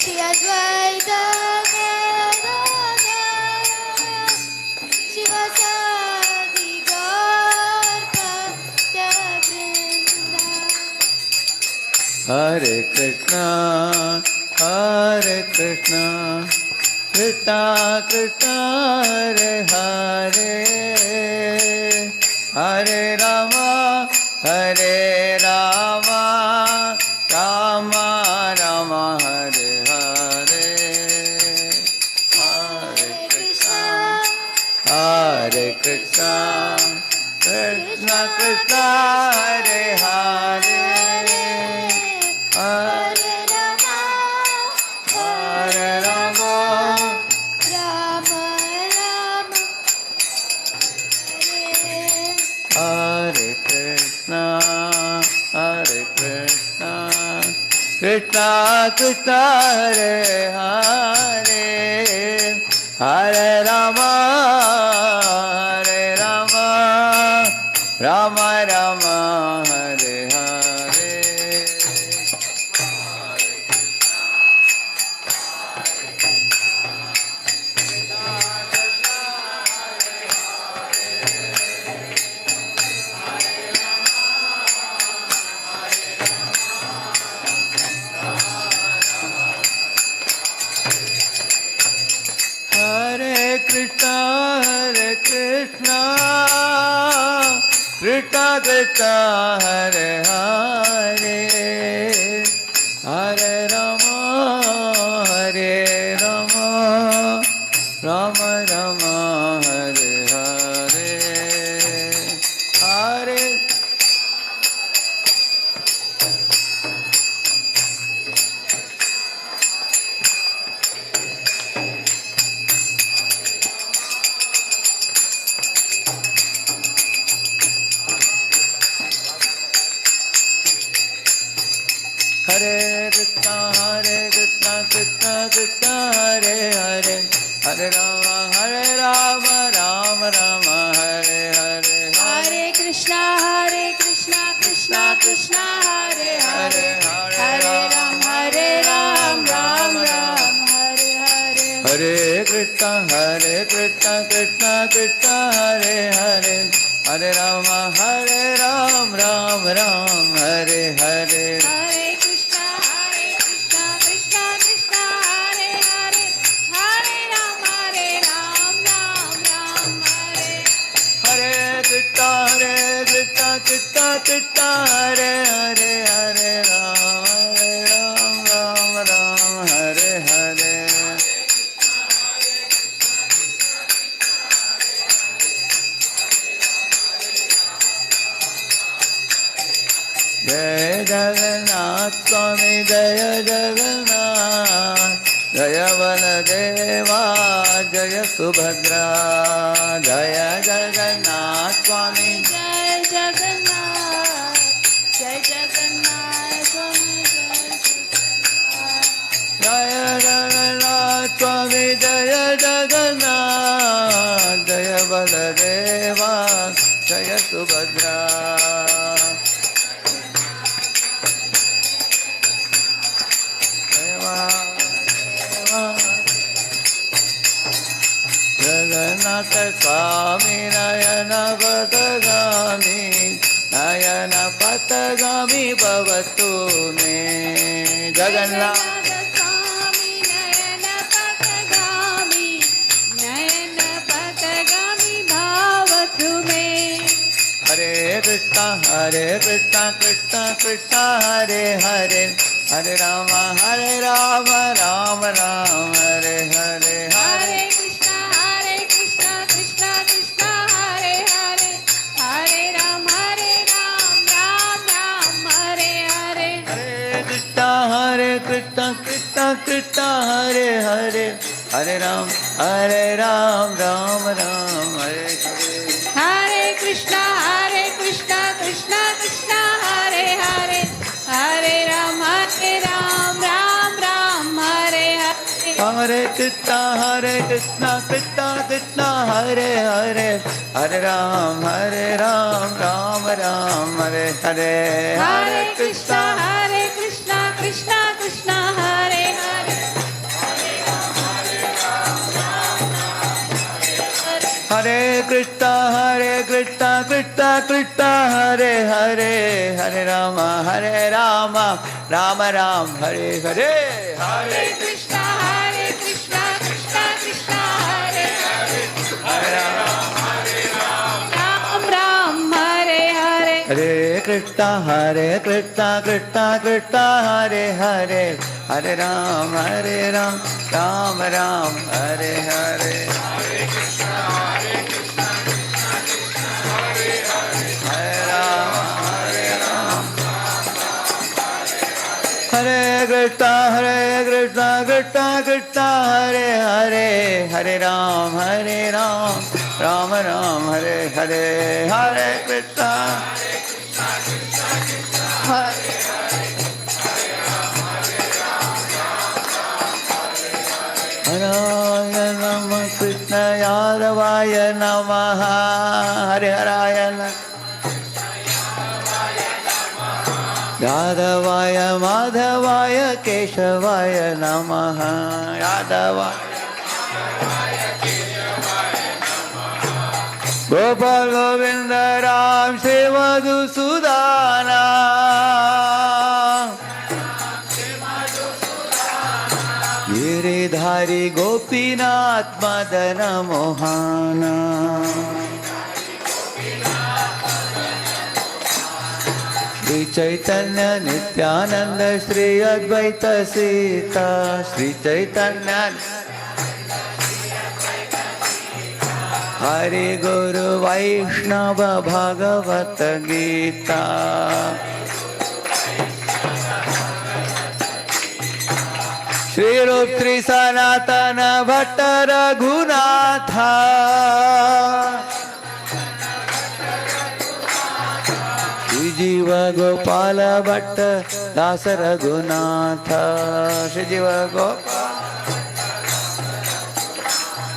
S18: Shri Advaita Gadadhar Shiva Sadi Gaur Bhakta-vrinda.
S1: Hare Krishna, Hare Krishna, Krishna Krishna, Hare Hare, Hare Rama, Hare Rama, Rama Rama, Hare Hare, Hare Krishna, Hare Krishna, Krishna Krishna, Hare Hare. Hare Rama, Hare Rama,
S18: Rama Rama,
S1: Hare Krishna. Krishna, Hare Krishna, Krishna Krishna, Hare Hare, Hare Rama, Hare Rama, Rama Rama, Hare Hare. Hare Krishna, Hare Krishna, Krishna Krishna, Hare Hare, Hare Rama, Hare Rama, Rama Rama, Hare Hare, Hare. Hare Krishna, Krishna Krishna, Hare Hare, Hare Rama, Rama Rama, Hare Hare,
S2: Hare Krishna, Krishna Krishna, Hare Hare, Hare Ram, Ram Ram, Hare Hare.
S1: Hare Krishna, Krishna Krishna, Hare Hare, Hare Rama, Ram Ram, Hare Hare.
S2: Hare Krishna, Krishna Krishna, Hare Hare, Hare Ram, Ram Ram, Hare.
S1: Hare Krishna, Krishna Krishna, Hare Hare, Hare Ram, Ram Hare Hare. Jai Jagannath Swami, Jaya Jagannath, Jaya Baladeva, Jaya Subhadra, Jaya Jagannath Swami,
S2: Jai Jagannath, Jai Jagannath, Swami,
S1: Jaya Jagannath Swami, Jaya Jagannath, Jaya Baladeva, Jaya Subhadra. Jagannath Swami, Nayana Patagami, Nayana Patagami Bhavatu Me. Jagannath
S2: Swami, Nayana Patagami, Nayana Patagami Bhavatu Me.
S1: Hare Krishna, Krishna Krishna, Hare Hare, Hare Rama, Rama Rama, Hare Hare.
S2: Hare Krishna, Krishna Krishna, Hare Hare, Hare Ram, Ram Ram, Hare Hare.
S1: Hare Krishna, Krishna Krishna, Hare Hare, Hare Ram, Ram Ram, Hare Hare.
S2: Hare Krishna, Krishna Krishna, Hare Hare, Hare Ram, Ram Ram, Hare Hare.
S1: Hare Krishna, Krishna Krishna, Hare Hare, Hare Ram, Ram Ram, Hare Hare.
S2: Hare Krishna, Krishna Krishna, Hare Hare.
S1: Hare Krishna, Krishna Krishna, Hare Hare, Hare Rama, Rama Ram, Hare Hare.
S2: Hare Krishna, Krishna Krishna, Hare Hare, Hare Ram, Ram Hare Hare.
S1: Hare Krishna, Krishna Krishna, Hare Hare, Hare Ram, Ram Ram, Hare Hare. Hare Krishna, Hare Ram, Hare Krishna, Krishna, Hare Hare, Hare Ram, Ram Ram, Hare Hare. Hare Krishna. Hare Rama Krishna Yadavaya Namaha Hare Haraya Yadavaya Madhavaya Keshavaya Namaha Yadavaya Gopal Govinda Ram Sevadu Sudana Giridhari Gopinath Madana Mohana Shri Chaitanya Nityananda Shri Advaita Sita Shri Chaitanya Hari Guru Vaishnava Bhagavata Gita Shri Rup Tri Sanatana Bhatta Raghunatha Shri Jiva Gopala Bhatta Dasa Raghunatha Shri Jiva Gopala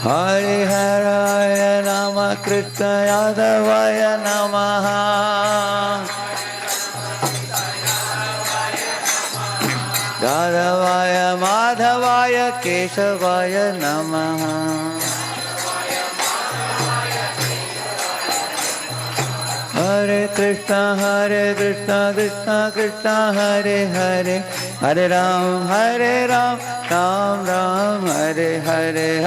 S1: Hare Haraya Nama Krishna Yadavaya Namaha Yadavaya Madhavaya Keshavaya Namaha Hare Krishna Krishna Krishna Hare Hare Hare Ram Ram Ram Hare Hare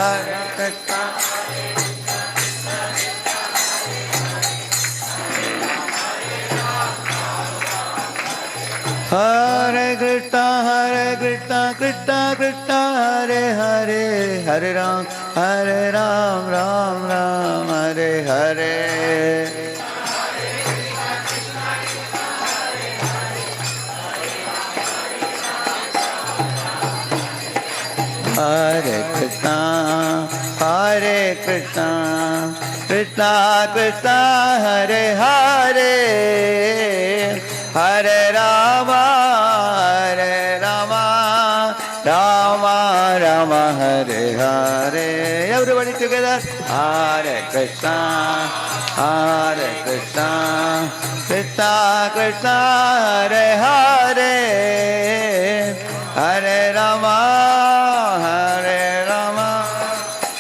S1: Hare Krishna Hare Krishna Krishna Krishna Hare Hare Hare Ram Ram Ram Hare Hare Hare Krishna Krishna Krishna Hare Hare Hare Rama Rama Rama Hare Hare Everybody together Hare Krishna Krishna Krishna Hare Hare Hare Rama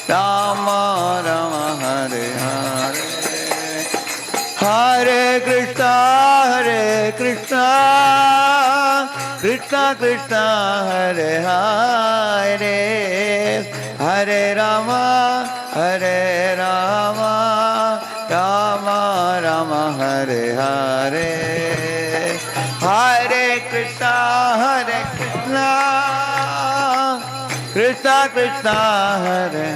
S1: Rama Hare Hare Hare Krishna Krishna Krishna Hare Hare Hare Rama Rama Rama Hare Hare Hare Krishna Krishna Krishna Hare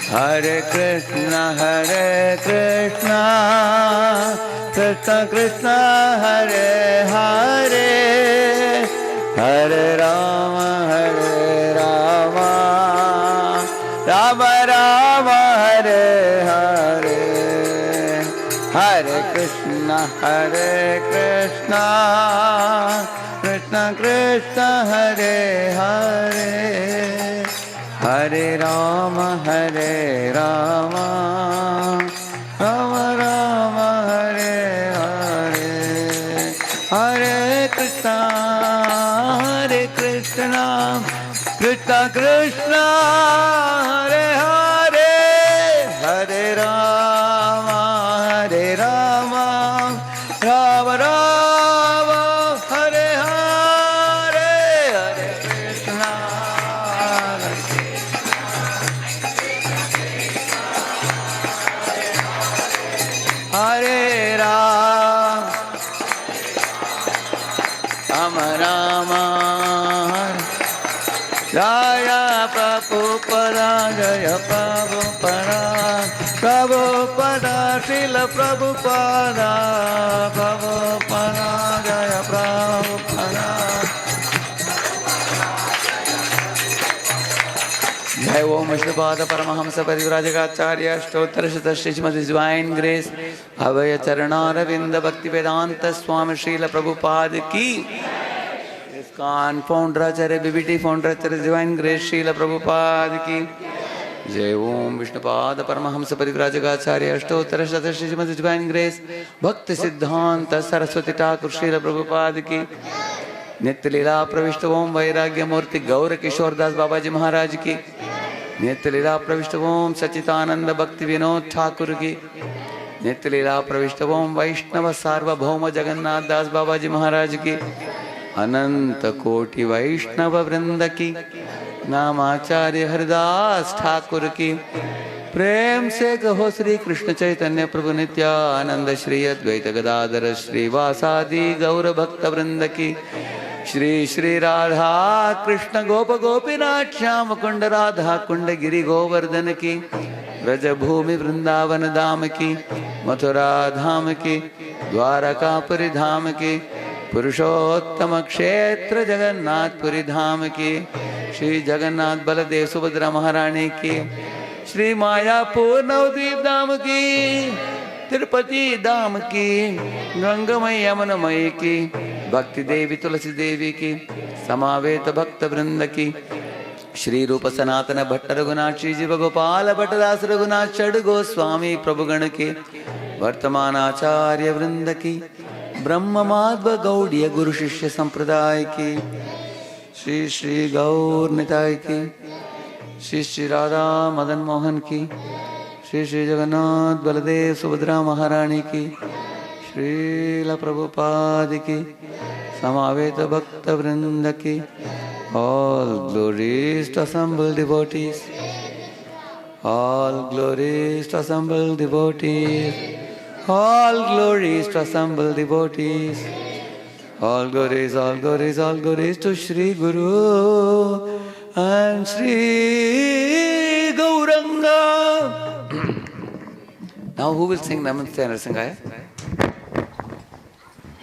S1: Hare Krishna Krishna Krishna Hare Hare Hare Rama Rama Rama Hare Hare Hare Krishna Krishna Krishna Hare Hare Hare Rama Rama Rama Hare Hare Hare Krishna Krishna Krishna Hare Hare Hare Rama Rama Rama Hare Hare Hare Krishna Hare Ram Rama Jaya Prabhupada Jaya Prabhupada Prabhupada Srila Prabhupada Jaya Prabhupada Om Vishnupada Paramahamsa Parivrajagacharya Stotra Shatashi Srimati Divine Grace Abhaya Charana Bhakti Vedanta Swami Srila Prabhupada ki ISKCON Founder Acharya BBT Founder Acharya Divine Grace Srila Prabhupada ki Jai. Om Vishnupada Paramahamsa Parivrajagacharya Stotra Shatashi Srimati Divine Grace Bhakti Siddhanta Saraswati Thakur Srila Prabhupada ki नित्य लीला प्रविष्ट ओम वैराग्य मूर्ति गौर किशोर दास बाबा जी महाराज की नित्य लीला प्रविष्ट ओम सच्चिदानंद भक्ति विनोद ठाकुर की नित्य लीला प्रविष्ट ओम वैष्णव सार्वभौम जगन्नाथ दास बाबा जी महाराज की अनंत कोटि वैष्णव वृंद की नामाचार्य हरिदास ठाकुर की प्रेम से कहो श्री कृष्ण चैतन्य प्रभु नित्यानंद श्री अद्वैत गदाधर श्रीवासादि गौर भक्त वृंद की श्री श्री राधा कृष्ण गोप गोपीनाथ श्याम कुंड राधा कुंड गिरि गोवर्धन की ब्रज भूमि वृंदावन धाम की मथुरा धाम की द्वारकापुरी धाम की पुरुषोत्तम क्षेत्र जगन्नाथपुरी धाम की श्री जगन्नाथ बलदेव सुभद्रा महारानी की श्री मायापुर नवद्वीप धाम की तिरुपति धाम की गंगामय यमुनामयी की भक्ति देवी तुलसी देवी की समावेत भक्त वृंद की श्री रूप सनातन भट्ट रघुनाथ श्री जीव गोपाल भट्टदास रघुनाथ षड गोस्वामी प्रभुगण के वर्तमान आचार्य वृंद की ब्रह्म माध्व गौड़ीय गुरु शिष्य संप्रदाय की श्री श्री गौर निताय की श्री श्री राधा मदन मोहन की श्री श्री जगन्नाथ बलदेव सुभद्रा महारानी की श्रील प्रभुपाद की समावेत भक्त वृंद की all glories to assembled devotees, all glories to assembled devotees, all glories to assembled devotees, all glories, all glories, all glories to Shri Guru and Shri Gauranga. Now who will sing Namaste Narasingaya?